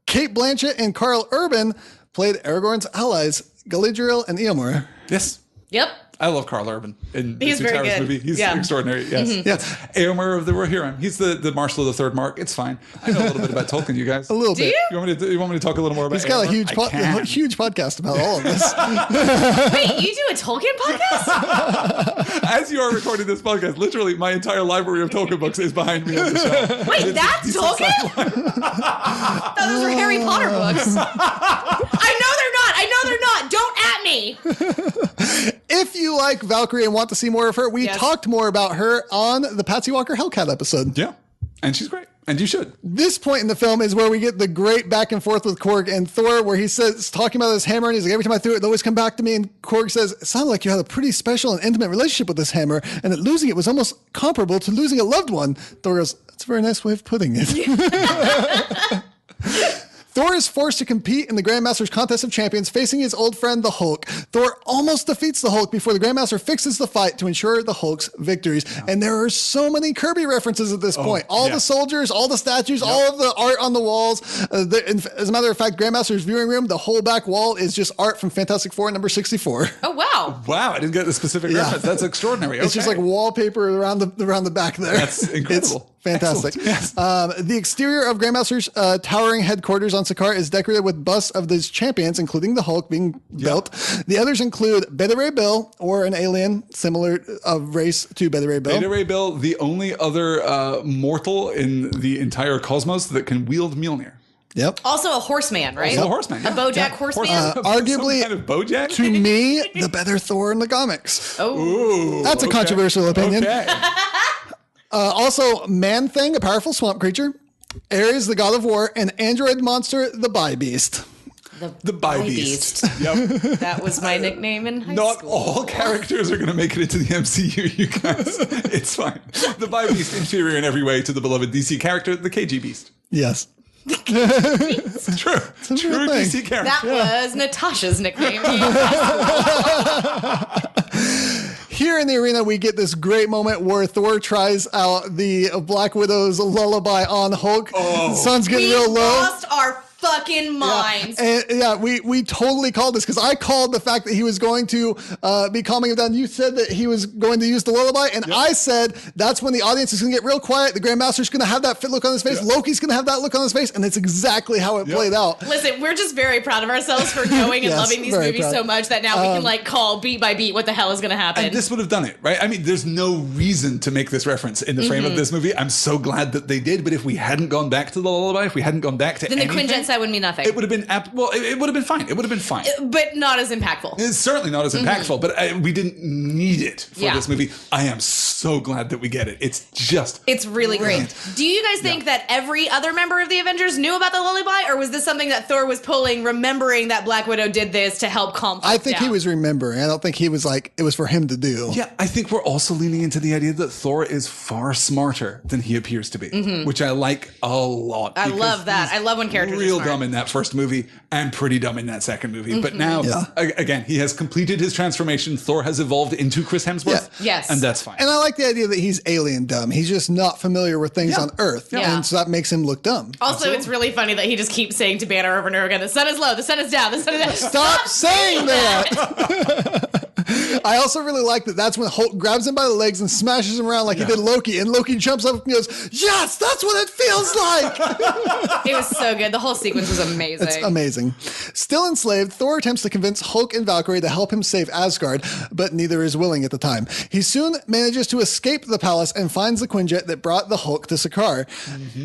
Kate Blanchett and Karl Urban played Aragorn's allies, Galadriel and Eomer. Yes. Yep. I love Karl Urban in He's the very Towers good. movie. He's extraordinary. Yes. Yes. Eomer of the Rohirrim. He's the Marshal of the Third Mark. It's fine. I know a little bit about Tolkien, you guys. A little bit. You? You want me to talk a little more about He's got Eomer? a huge podcast about all of this. Wait, you do a Tolkien podcast? As you are recording this podcast, literally my entire library of Tolkien books is behind me on the shelf. Wait, that's Tolkien? I thought those were Harry Potter books. I know they're not. Don't at me. If you like Valkyrie and want to see more of her, we talked more about her on the Patsy Walker Hellcat episode. Yeah. And she's great. And you should. This point in the film is where we get the great back and forth with Korg and Thor, where he says, talking about his hammer, and he's like, every time I threw it, it always come back to me. And Korg says, it sounded like you had a pretty special and intimate relationship with this hammer, and that losing it was almost comparable to losing a loved one. Thor goes, that's a very nice way of putting it. Thor is forced to compete in the Grandmaster's Contest of Champions, facing his old friend, the Hulk. Thor almost defeats the Hulk before the Grandmaster fixes the fight to ensure the Hulk's victories. Yeah. And there are so many Kirby references at this point. All the soldiers, all the statues, all of the art on the walls. As a matter of fact, Grandmaster's viewing room, the whole back wall is just art from Fantastic Four number 64. Oh, wow. Wow, I didn't get the specific reference. That's extraordinary. It's just like wallpaper around the back there. That's incredible. Fantastic. Yes. The exterior of Grandmaster's towering headquarters on Sakaar is decorated with busts of these champions, including the Hulk being built. The others include Beta Ray Bill, or an alien similar of race to Beta Ray Bill. Beta Ray Bill, the only other mortal in the entire cosmos that can wield Mjolnir. Yep. Also a horseman, right? Also a horseman. Yeah. A Bojack horseman? Arguably, some kind of Bojack? to me, the better Thor in the comics. Oh. Ooh, that's a controversial opinion. Okay. Also, Man-Thing, a powerful swamp creature. Ares, the god of war. And android monster, the Bi-Beast. The Bi-Beast. Yep. That was my nickname in high Not school. all characters are going to make it into the MCU, you guys. It's fine. The Bi-Beast, inferior in every way to the beloved DC character, the KG Beast. Yes. It's true. True thing. DC character. That was Natasha's nickname. Here in the arena, we get this great moment where Thor tries out the Black Widow's lullaby on Hulk. The sun's getting real low. Lost our fucking minds. And we totally called this, because I called the fact that he was going to be calming him down. You said that he was going to use the lullaby, and I said that's when the audience is going to get real quiet. The Grandmaster's going to have that fit look on his face. Loki's going to have that look on his face, and it's exactly how it played out. Listen, we're just very proud of ourselves for knowing and loving these movies so much that now we can call beat by beat what the hell is going to happen. And this would have done it, right? I mean, there's no reason to make this reference in the frame of this movie. I'm so glad that they did, but if we hadn't gone back to the lullaby, if we hadn't gone back to then anything, the Quinjet side would mean nothing. it would have been it would have been fine. It would have been fine, but not as impactful. It's certainly not as impactful, but we didn't need it for Yeah. this movie. I am so glad that we get it. It's Really great. Do you guys think that every other member of the Avengers knew about the lullaby, or was this something that Thor was pulling, remembering that Black Widow did this to help calm I think down? he was remembering. I don't think he was like, it was for him to do. Yeah, I think we're also leaning into the idea that Thor is far smarter than he appears to be, which I like a lot. I love that. I love when characters are real smart. dumb in that first movie and pretty dumb in that second movie. But now, again, he has completed his transformation. Thor has evolved into Chris Hemsworth. Yeah. Yes. And that's fine. And I like the idea that he's alien dumb. He's just not familiar with things on Earth. Yeah. And so that makes him look dumb. Also, it's really funny that he just keeps saying to Banner over and over again, the sun is low, the sun is down, the sun is down. Stop saying that! I also really like that that's when Hulk grabs him by the legs and smashes him around like he did Loki. And Loki jumps up and goes, yes, that's what it feels like. It was so good. The whole sequence was amazing. It's amazing. Still enslaved, Thor attempts to convince Hulk and Valkyrie to help him save Asgard, but neither is willing at the time. He soon manages to escape the palace and finds the Quinjet that brought the Hulk to Sakaar.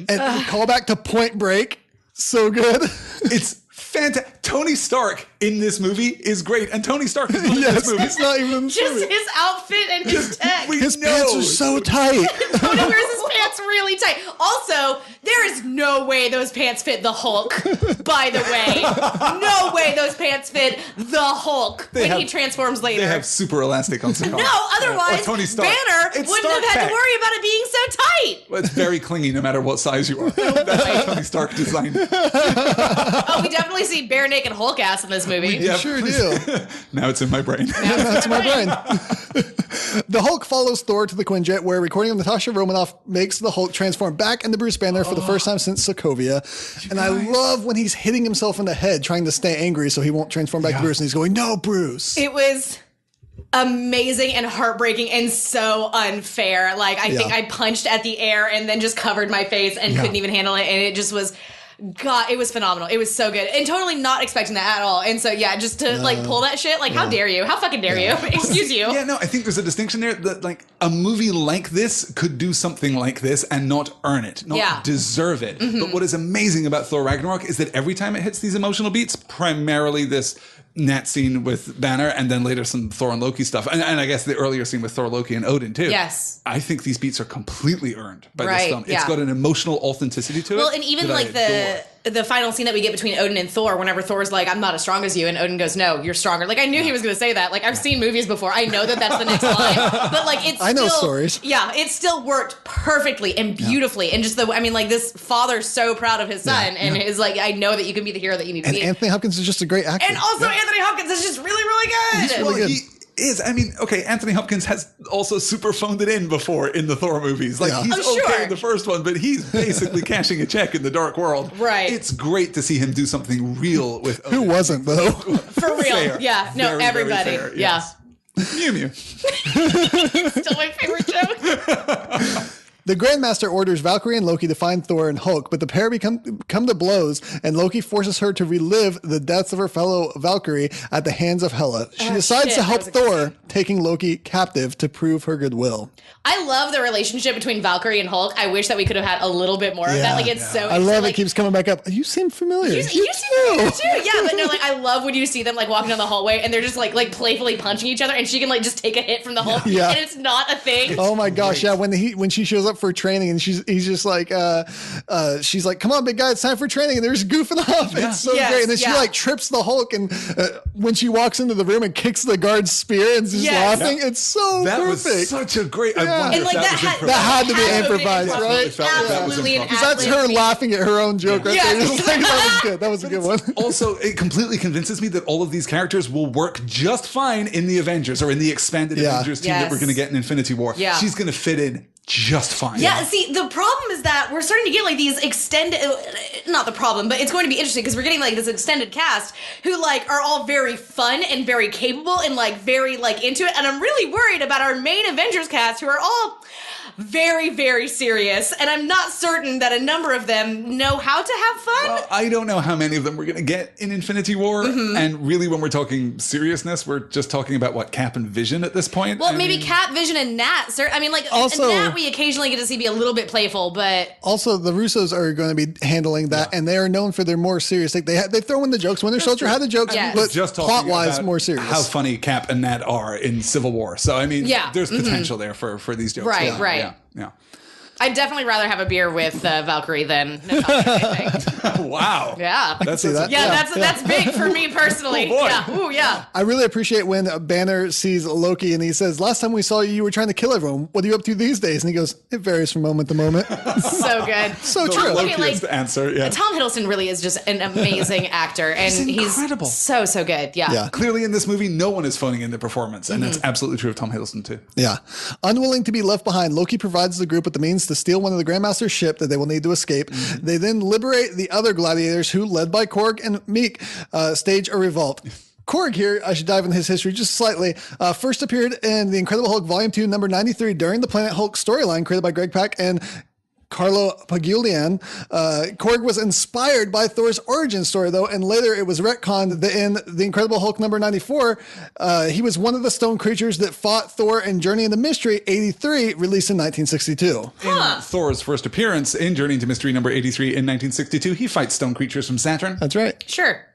And call back to Point Break. So good. It's fantastic. Tony Stark in this movie is great, and Tony Stark is in Yes, this movie. it's not even Just true. his outfit and his tech. His pants are so tight. Tony wears his pants really tight. Also, there is no way those pants fit the Hulk, by the way. No way those pants fit the Hulk he transforms later. They have super elastic on Sakaar. No, otherwise, Or Tony Stark. Banner It's wouldn't Stark have had tech. to worry about it being so tight. Well, it's very clingy no matter what size you are. That's how Tony Stark designed it. Oh, we definitely see bare naked Hulk ass in this movie. You sure do. Now it's in my brain. That's my brain. The Hulk follows Thor to the Quinjet, where recording of Natasha Romanoff makes the Hulk transform back into Bruce Banner for the first time since Sokovia. And I love when he's hitting himself in the head, trying to stay angry so he won't transform back to Bruce. And he's going, no, Bruce. It was amazing and heartbreaking and so unfair. Like, I think I punched at the air and then just covered my face and couldn't even handle it. And it just was... God, it was phenomenal. It was so good. And totally not expecting that at all. And so, just to pull that shit, how dare you? How fucking dare you? Excuse you. Yeah, no, I think there's a distinction there that a movie like this could do something like this and not earn it, not deserve it. But what is amazing about Thor Ragnarok is that every time it hits these emotional beats, primarily this Nat scene with Banner and then later some Thor and Loki stuff. And I guess the earlier scene with Thor, Loki, and Odin too. Yes. I think these beats are completely earned by this Right, film. yeah. It's got an emotional authenticity to it. Well, and even that I adore. the final scene that we get between Odin and Thor, whenever Thor's like, I'm not as strong as you, and Odin goes, no, you're stronger. Like, I knew he was going to say that. Like, I've seen movies before. I know that that's the next line. But, it's I know still, stories. Yeah, it still worked perfectly and beautifully. And just this father's so proud of his son. And is like, I know that you can be the hero that you need to And be. Anthony Hopkins is just a great actor. And also, Anthony Hopkins is just really, really good. He's really good. He is. I mean, okay, Anthony Hopkins has also super phoned it in before in the Thor movies. He's okay in the first one, but he's basically cashing a check in the Dark World. Right. It's great to see him do something real with Who wasn't, though? For real. Fair. Yeah. No, Very, everybody. very fair, Yeah. yes. Mew Mew. Still my favorite joke. The Grandmaster orders Valkyrie and Loki to find Thor and Hulk, but the pair come to blows, and Loki forces her to relive the deaths of her fellow Valkyrie at the hands of Hela. She decides to help that was a good Thor, taking Loki captive to prove her goodwill. I love the relationship between Valkyrie and Hulk. I wish that we could have had a little bit more of that. Like, it's so... I love like, it. Keeps coming back up. You seem familiar. You seem familiar too. Yeah, but no, I love when you see them walking down the hallway and they're just like playfully punching each other, and she can just take a hit from the Hulk, Yeah. and it's not a thing. Oh my gosh, yeah. When she shows up for training and he's just like she's like, come on, big guy, it's time for training, and they're just goofing off. It's so Yes, great. And then she yeah. trips the Hulk, and when she walks into the room and kicks the guard's spear and is just Yes. laughing, it's so That perfect. was such a great... I wonder And if that was that had to be improvised, right? right? Felt like that was Absolutely, improvised. That's her laughing at her own joke right Yeah. there. Just like, that was good. That was a good one. Also, it completely convinces me that all of these characters will work just fine in the Avengers or in the expanded Yeah. Avengers team that Yes. we're going to get in Infinity War. Yeah. She's going to fit in just fine. Yeah, see, the problem is that we're starting to get these extended, not the problem, but it's going to be interesting because we're getting this extended cast who are all very fun and very capable and very into it. And I'm really worried about our main Avengers cast who are all very, very serious. And I'm not certain that a number of them know how to have fun. Well, I don't know how many of them we're going to get in Infinity War. Mm-hmm. And really, when we're talking seriousness, we're just talking about Cap and Vision at this point. Well, maybe Cap, Vision, and Nat. Also- Nat we occasionally get to see be a little bit playful, but... Also, the Russos are going to be handling that, and they are known for their more serious. They throw in the jokes. Winter Soldier had the jokes, Yes. but just talking plot-wise, about more serious. how funny Cap and Nat are in Civil War. So, I mean, Yeah. there's potential there for these jokes. Right, Yeah, right. Yeah. I'd definitely rather have a beer with Valkyrie than Natasha, I think. Wow. Yeah. That's see that. Yeah, Yeah. that's big for me personally. Oh, boy. Yeah. Ooh, yeah. I really appreciate when Banner sees Loki and he says, last time we saw you, you were trying to kill everyone. What are you up to these days? And he goes, it varies from moment to moment. So good. So The true. Lokiest answer, yeah. Tom Hiddleston really is just an amazing actor, and He's incredible. so good. Yeah. Yeah. Clearly in this movie, no one is phoning in their performance. And that's absolutely true of Tom Hiddleston, too. Yeah. Unwilling to be left behind, Loki provides the group with the means to steal one of the Grandmaster's ship that they will need to escape. They then liberate the other gladiators who, led by Korg and Meek, stage a revolt. Korg here, I should dive into his history just slightly. First appeared in The Incredible Hulk Volume 2, number 93, during the Planet Hulk storyline created by Greg Pak and Carlo Pagliulian. Korg was inspired by Thor's origin story, though, and later it was retconned that in The Incredible Hulk number 94, he was one of the stone creatures that fought Thor in Journey into Mystery 83, released in 1962. In Thor's first appearance in Journey into Mystery number 83 in 1962, he fights stone creatures from Saturn. That's right. Sure.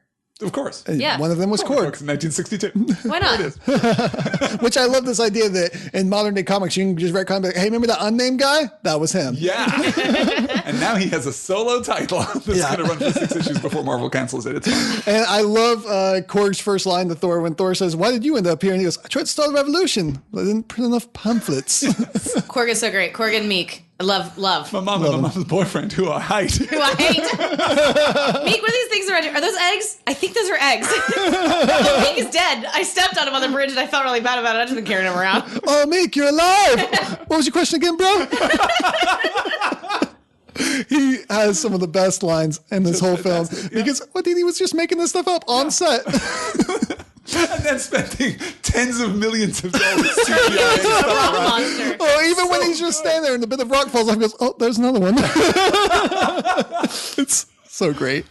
Of course. Yeah. One of them was Korg. In 1962. Why not? Which I love this idea that in modern day comics, you can just retcon, like, hey, remember that unnamed guy? That was him. Yeah. And now he has a solo title that's going to run for 6 issues before Marvel cancels it. It's fine. And I love Korg's first line to Thor when Thor says, why did you end up here? And he goes, I tried to start a revolution, but I didn't print enough pamphlets. Korg is so great. Korg and Meek. I love. My mom and my mom's boyfriend, who I hate. Who I hate. Meek, what are these things around here? Are those eggs? I think those are eggs. Oh, Meek is dead. I stepped on him on the bridge and I felt really bad about it. I've just been carrying him around. Oh, Meek, you're alive. What was your question again, bro? He has some of the best lines in this whole film. Because he was just making this stuff up on set. And then spending tens of millions of dollars CGI. Monster. Oh, even when he's just standing there and the bit of rock falls off, he goes, oh, there's another one. It's so great.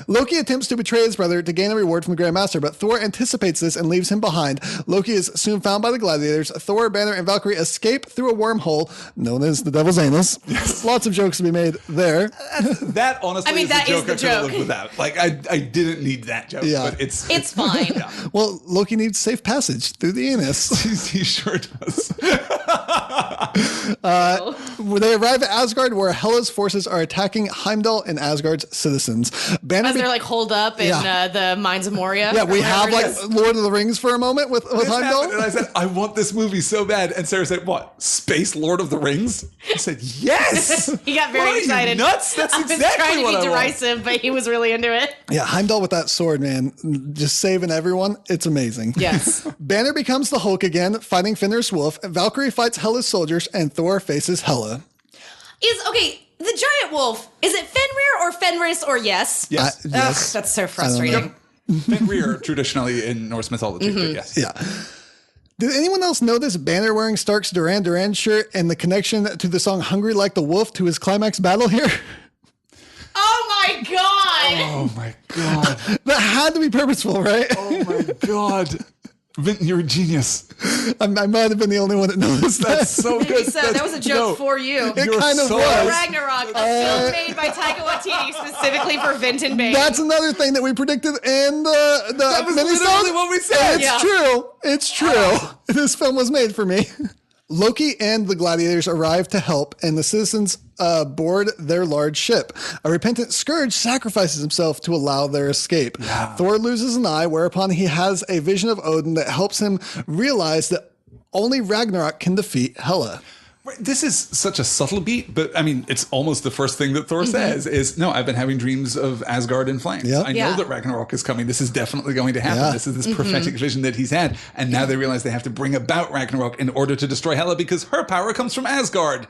Loki attempts to betray his brother to gain a reward from the Grand Master, but Thor anticipates this and leaves him behind. Loki is soon found by the gladiators. Thor, Banner, and Valkyrie escape through a wormhole known as the Devil's Anus. Yes. Lots of jokes to be made there. That honestly is that the is joke the I could have joke. lived without. Like, I didn't need that joke, but It's fine. Yeah. Well, Loki needs safe passage through the anus. He sure does. They arrive at Asgard, where Hela's forces are attacking Heimdall and Asgard's citizens. Banner As they're like holed up in the Mines of Moria. yeah, we have like Whatever it is. Lord of the Rings for a moment with This Heimdall. happened, and I said, I want this movie so bad. And Sarah said, what? Space Lord of the Rings? I said, yes. He got very What, are you excited. nuts? That's I was exactly trying to what be I want. derisive, but he was really into it. Yeah, Heimdall with that sword, man, just saving everyone. It's amazing. Yes. Banner becomes the Hulk again, fighting Fenrir's wolf. Valkyrie fights Hela's soldiers, and Thor faces Hela. The giant wolf, is it Fenrir or Fenris or yes? Yes. Yes. Ugh, that's so frustrating. Fenrir traditionally in Norse mythology, but yes. Yeah. Did anyone else notice Banner wearing Stark's Duran Duran shirt and the connection to the song Hungry Like the Wolf to his climax battle here? Oh my god! Oh my God. That had to be purposeful, right? Oh my God. Vinton, you're a genius. I might have been the only one that noticed that. That's so Maybe good. so. That was a joke for you. It You're kind of so was. right. Ragnarok, a film made by Taika Waititi specifically for Vinton Bane. That's another thing that we predicted in the That was mini-sode. literally what we said. It's Yeah. true. It's true. This film was made for me. Loki and the gladiators arrive to help, and the citizens board their large ship. A repentant Scourge sacrifices himself to allow their escape. Thor loses an eye, whereupon he has a vision of Odin that helps him realize that only Ragnarok can defeat Hela. This is such a subtle beat, but I mean, it's almost the first thing that Thor says is, no, I've been having dreams of Asgard in flames. Yep. I know Yeah. that Ragnarok is coming. This is definitely going to happen. Yeah. This is this prophetic vision that he's had. And now they realize they have to bring about Ragnarok in order to destroy Hela because her power comes from Asgard.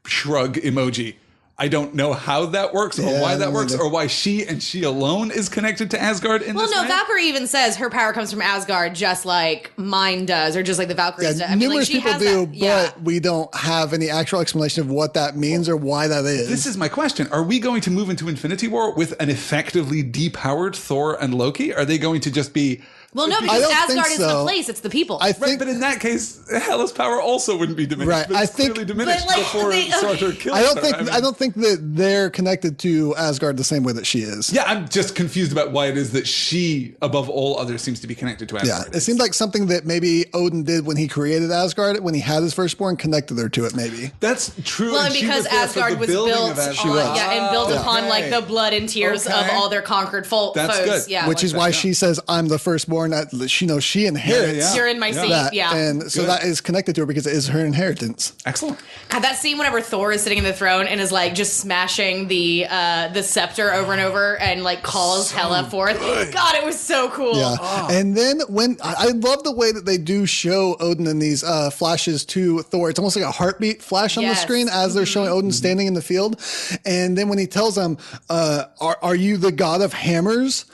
Shrug emoji. I don't know how that works or Yeah, why I that don't works either. or why she and she alone is connected to Asgard in Well, this no, way. Valkyrie even says her power comes from Asgard, just like mine does, or just like the Valkyries. Yeah, I mean, like, numerous she people has do, that- yeah. but we don't have any actual explanation of what that means or why that is. This is my question. Are we going to move into Infinity War with an effectively depowered Thor and Loki? Are they going to just be... Well, no, I because don't think Asgard is the so. place; it's the people. I Right, think but in that case, Hela's power also wouldn't be diminished. Right, But I it's think- clearly diminished But, like, before they- Sartor kills I don't her. think mean- I don't think that they're connected to Asgard the same way that she is. Yeah, I'm just confused about why it is that she, above all others, seems to be connected to Yeah, Asgard. it seemed like something that maybe Odin did when he created Asgard, when he had his firstborn, connected her to it. Maybe. That's true. well, and and she because there for Asgard the was building built of Asgard. on, was. and built upon okay. like the blood and tears of Okay. all their conquered That's foes. good. Yeah, Which is why she says, "I'm the firstborn." That she knows she inherits Yeah. you're in my seat. that, Yeah, and so Good. that is connected to her because it is her inheritance. Excellent. God, that scene whenever Thor is sitting in the throne and is like just smashing the scepter over and over and like calls Hela forth. God, it was so cool. Yeah, and then when I love the way that they do show Odin in these flashes to Thor, it's almost like a heartbeat flash on the Yes. screen as they're showing Odin standing in the field, and then when he tells them, "Are you the god of hammers?"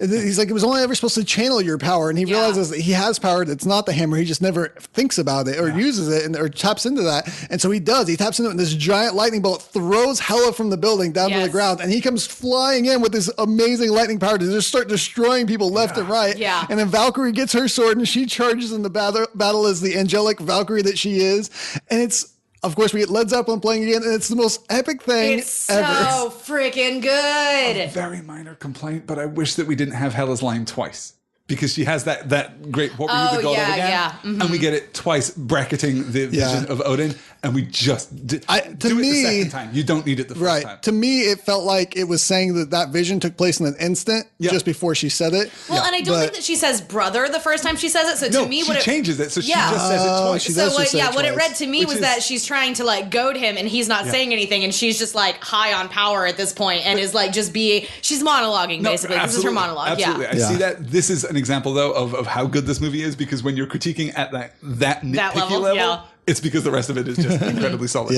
And then he's like, "It was only ever supposed to channel your power, and he realizes that he has power that's not the hammer. He just never thinks about it or uses it or taps into that. And so he does. He taps into it, and this giant lightning bolt throws Hela from the building down to the ground, and he comes flying in with this amazing lightning power to just start destroying people left and right. Yeah. And then Valkyrie gets her sword, and she charges in the battle as the angelic Valkyrie that she is. And it's, of course, we get Led Zeppelin playing again, and it's the most epic thing ever. So freaking good. A very minor complaint, but I wish that we didn't have Hela's line twice. Because she has that great, what were you, the god of again? And we get it twice, bracketing the vision of Odin, and we just do it the second time. You don't need it the first time. To me, it felt like it was saying that vision took place in an instant just before she said it. Well, and I don't think that she says brother the first time she says it. So to me, she changes it, so she just says it twice. So what it read to me was that she's trying to like goad him, and he's not saying anything, and she's just like high on power at this point, and is like just she's monologuing basically. This is her monologue. Absolutely. I see that. This is an example though of how good this movie is, because when you're critiquing at that nitpicky level, it's because the rest of it is just incredibly solid.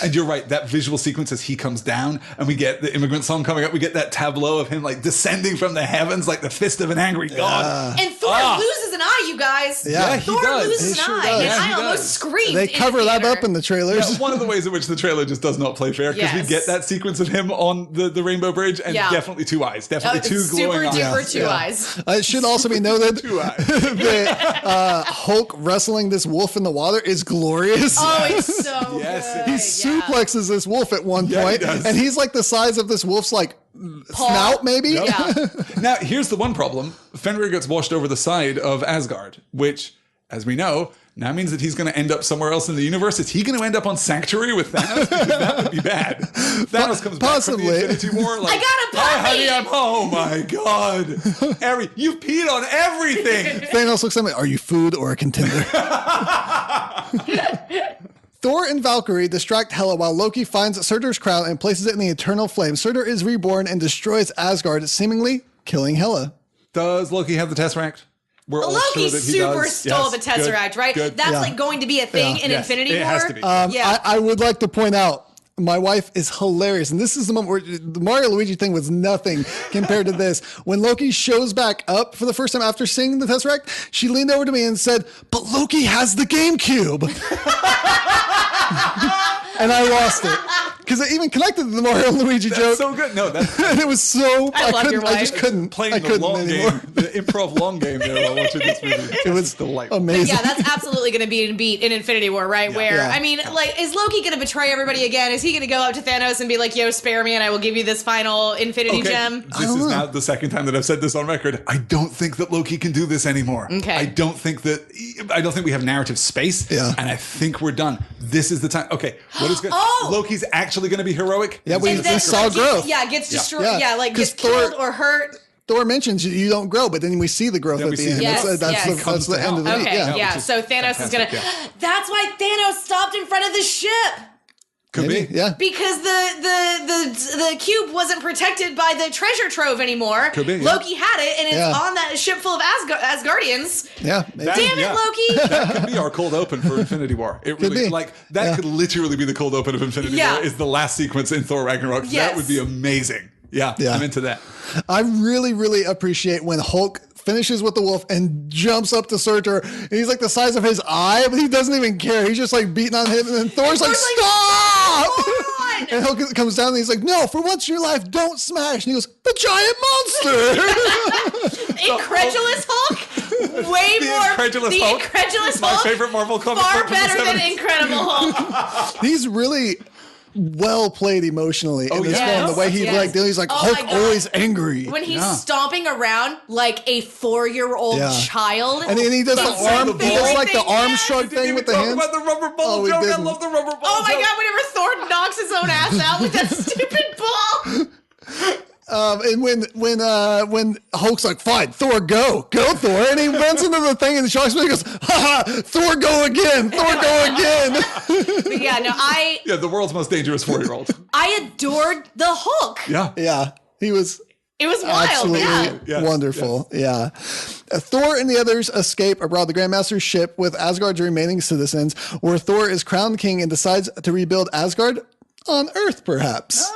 And you're right, that visual sequence as he comes down and we get the immigrant song coming up, we get that tableau of him like descending from the heavens like the fist of an angry god. And Thor loses an eye, you guys. Thor loses an eye. And I almost screamed. They cover that up in the trailers. One of the ways in which the trailer just does not play fair, because we get that sequence of him on the Rainbow Bridge, and definitely two eyes. Definitely two glowing eyes. Super duper two eyes. It should also be noted two eyes. that Hulk wrestling this wolf in the water is glorious. Oh, it's so good. He suplexes this wolf at one point, and he's like the size of this wolf's like snout, maybe. Now, here's the one problem. Fenrir gets washed over the side of Asgard, which, as we know, now means that he's going to end up somewhere else in the universe. Is he going to end up on Sanctuary with Thanos? Because that would be bad. Thanos comes back from the Infinity War like, I got a puppy! Hi, honey, I'm home. Oh, my God. Harry, you've peed on everything. Thanos looks at me, are you food or a contender? Thor and Valkyrie distract Hela while Loki finds Surtur's crown and places it in the eternal flame. Surtur is reborn and destroys Asgard, seemingly killing Hela. Does Loki have the Tesseract? We're all Loki sure that he super does. stole the Tesseract, right? That's like going to be a thing in Infinity War. It has to be. I would like to point out, my wife is hilarious. And this is the moment where the Mario Luigi thing was nothing compared to this. When Loki shows back up for the first time after seeing the Tesseract, she leaned over to me and said, but Loki has the GameCube. And I lost it. Because it even connected to the Mario and Luigi joke. That's so good. No, that's... and it was so... I love your wife. I just couldn't. Playing the long game, the improv long game there while watching this movie. It was delightful. Amazing. Yeah, that's absolutely going to be a beat in Infinity War, right? I mean, like, is Loki going to betray everybody again? Is he going to go up to Thanos and be like, yo, spare me and I will give you this final Infinity Gem? This is now the second time that I've said this on record. I don't think that Loki can do this anymore. Okay. I don't think we have narrative space. Yeah. And I think we're done. This is the time. Okay. What is good? Loki's actually going to be heroic? Yeah, we saw growth. Gets destroyed. Yeah, like gets Thor, killed or hurt. Thor mentions you don't grow, but then we see the growth at the end. Yes, that's the end of the Okay, so Thanos is going to... That's why Thanos stopped in front of the ship. Could be. Yeah. Because the cube wasn't protected by the treasure trove anymore. Could be, Loki had it, and it's on that ship full of Asgardians. Yeah. Damn it, Loki! That could be our cold open for Infinity War. It really could literally be the cold open of Infinity War. Is the last sequence in Thor Ragnarok. Yes. That would be amazing. Yeah, I'm into that. I really, really appreciate when Hulk finishes with the wolf and jumps up to Surtur. And he's like the size of his eye, but he doesn't even care. He's just like beating on him, and then Thor's like, stop! And Hulk comes down and he's like, no, for once in your life, don't smash. And he goes, the giant monster! Incredulous Hulk? Way more. Incredulous the Hulk. Incredulous My Hulk. favorite Marvel comic Far book from the better than 70s. Incredible Hulk. He's really well played emotionally in this film. The way he's like Hulk always angry. When he's stomping around like a 4-year-old child. And then he does the arm, he does like the arm shrug thing with the hands. About the rubber ball joke. I love the rubber ball Oh my joke. God, whenever Thor knocks his own ass out with that stupid ball. And when Hulk's like, fine, Thor, go, Thor. And he runs into the thing and the shark goes, ha, Thor, go again, Thor, go again. But yeah, the world's most dangerous 4-year-old. I adored the Hulk. Yeah, he was... It was wild. Absolutely wonderful. Yeah. Thor and the others escape aboard the Grandmaster's ship with Asgard's remaining citizens, where Thor is crowned king and decides to rebuild Asgard on Earth, perhaps.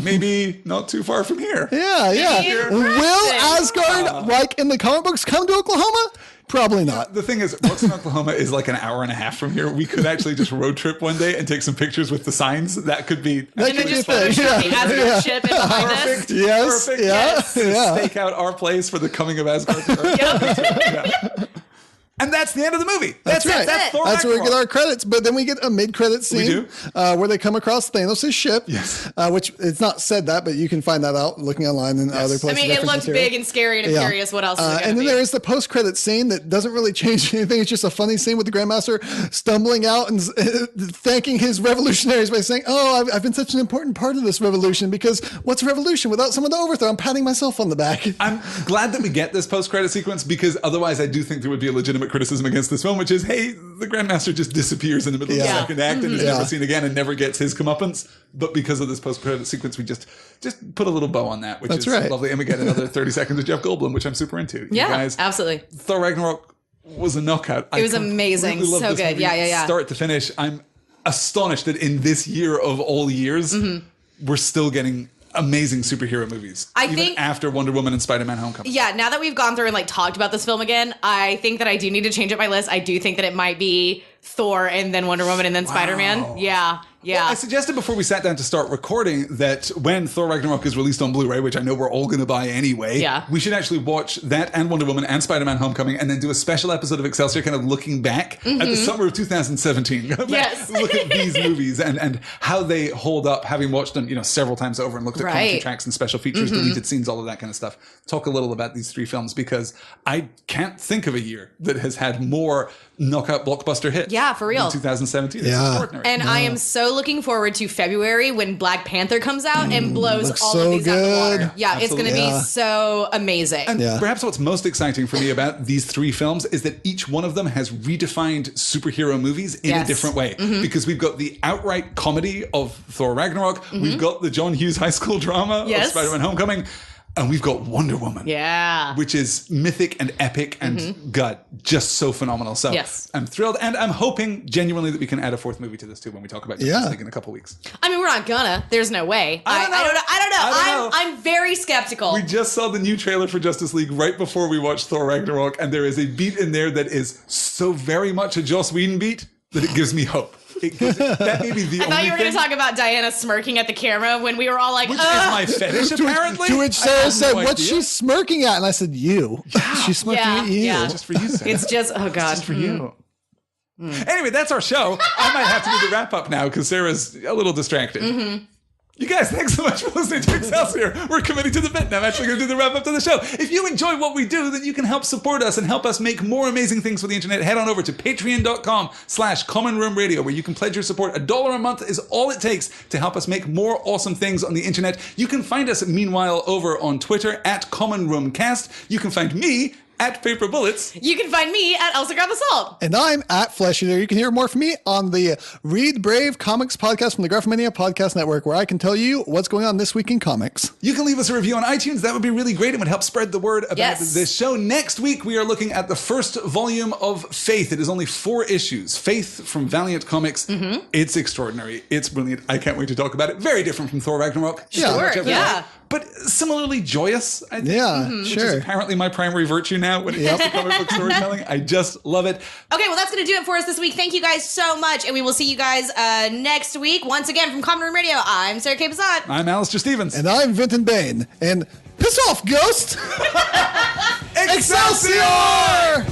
maybe not too far from here. Yeah. Will Asgard, like in the comic books, come to Oklahoma? Probably not. The thing is, Watson, Oklahoma is like an hour and a half from here. We could actually just road trip one day and take some pictures with the signs. That could be. That And could then be just a thing. Photoshop the Asgard ship in behind us. Perfect. Yes. Perfect. Yeah. Stake out our place for the coming of Asgard. Yep. And that's the end of the movie. That's right. That's Thor That's where we get Ragnarok. our credits, but then we get a mid-credit scene do? Where they come across Thanos' ship. Yes. Which it's not said that, but you can find that out looking online and other I places. mean, it looked big and scary and imperious. What else is it going to and then be? there is the post-credit scene that doesn't really change anything. It's just a funny scene with the Grandmaster stumbling out and thanking his revolutionaries by saying, "Oh, I've been such an important part of this revolution because what's revolution without someone to overthrow?" I'm patting myself on the back. I'm glad that we get this post-credit sequence because otherwise I do think there would be a legitimate criticism against this film, which is, hey, the Grandmaster just disappears in the middle of the second act and is never seen again and never gets his comeuppance. But because of this post-credit sequence, we just put a little bow on that, which is lovely. And we get another 30 seconds of Jeff Goldblum, which I'm super into. You guys, absolutely. Thor Ragnarok was a knockout. It was amazing. So good. Yeah. Start to finish. I'm astonished that in this year of all years, we're still getting amazing superhero movies. I even think after Wonder Woman and Spider-Man Homecoming. Yeah, now that we've gone through and like talked about this film again, I think that I do need to change up my list. I do think that it might be Thor and then Wonder Woman and then Spider-Man. Yeah. Well, I suggested before we sat down to start recording that when Thor Ragnarok is released on Blu-ray, which I know we're all going to buy anyway, we should actually watch that and Wonder Woman and Spider-Man Homecoming and then do a special episode of Excelsior kind of looking back at the summer of 2017. Yes. Look at these movies and how they hold up, having watched them, several times over and looked at commentary tracks and special features, deleted scenes, all of that kind of stuff. Talk a little about these three films because I can't think of a year that has had more knockout blockbuster hits. Yeah, for real. In 2017. It's extraordinary. And I am so looking forward to February when Black Panther comes out and blows all so of these out of the water. good. Yeah, it's going to be so amazing. And perhaps what's most exciting for me about these three films is that each one of them has redefined superhero movies in a different way. Because we've got the outright comedy of Thor Ragnarok, we've got the John Hughes high school drama of Spider-Man Homecoming, and we've got Wonder Woman. Yeah. Which is mythic and epic and just so phenomenal. So I'm thrilled. And I'm hoping genuinely that we can add a fourth movie to this too when we talk about Justice League in a couple weeks. I mean, we're not gonna. There's no way. I don't know. I'm very skeptical. We just saw the new trailer for Justice League right before we watched Thor Ragnarok, and there is a beat in there that is so very much a Joss Whedon beat that it gives me hope. That may be the only I thought you were going thing. to talk about Diana smirking at the camera when we were all like, Which is my fetish, apparently. To which Sarah said, no "What's idea. she smirking at?" And I said, "You." She's smirking at you. Yeah. Just for you, Sarah. It's just, oh God. Just for you. Anyway, that's our show. I might have to do the wrap up now because Sarah's a little distracted. You guys, thanks so much for listening to Excelsior. We're committing to the bit, and I'm actually going to do the wrap up to the show. If you enjoy what we do, then you can help support us and help us make more amazing things for the internet. Head on over to patreon.com/Common Room Radio, where you can pledge your support. $1 a month is all it takes to help us make more awesome things on the internet. You can find us, meanwhile, over on Twitter at Common Room Cast. You can find me at Paper Bullets. You can find me at Elsa Grab Assault. And I'm at Flesh Eater. You can hear more from me on the Read Brave Comics podcast from the Graphomania Podcast Network, where I can tell you what's going on this week in comics. You can leave us a review on iTunes. That would be really great. It would help spread the word about this show. Next week, we are looking at the first volume of Faith. It is only 4 issues. Faith from Valiant Comics. It's extraordinary. It's brilliant. I can't wait to talk about it. Very different from Thor Ragnarok. Sure, yeah. But similarly joyous, I think. Yeah, Which is sure. apparently my primary virtue now when it comes to comic book storytelling. I just love it. Okay, well, that's going to do it for us this week. Thank you guys so much. And we will see you guys next week. Once again, from Common Room Radio, I'm Sarah K. Bassat. I'm Alistair Stevens. And I'm Vinton Bain. And piss off, Ghost! Excelsior!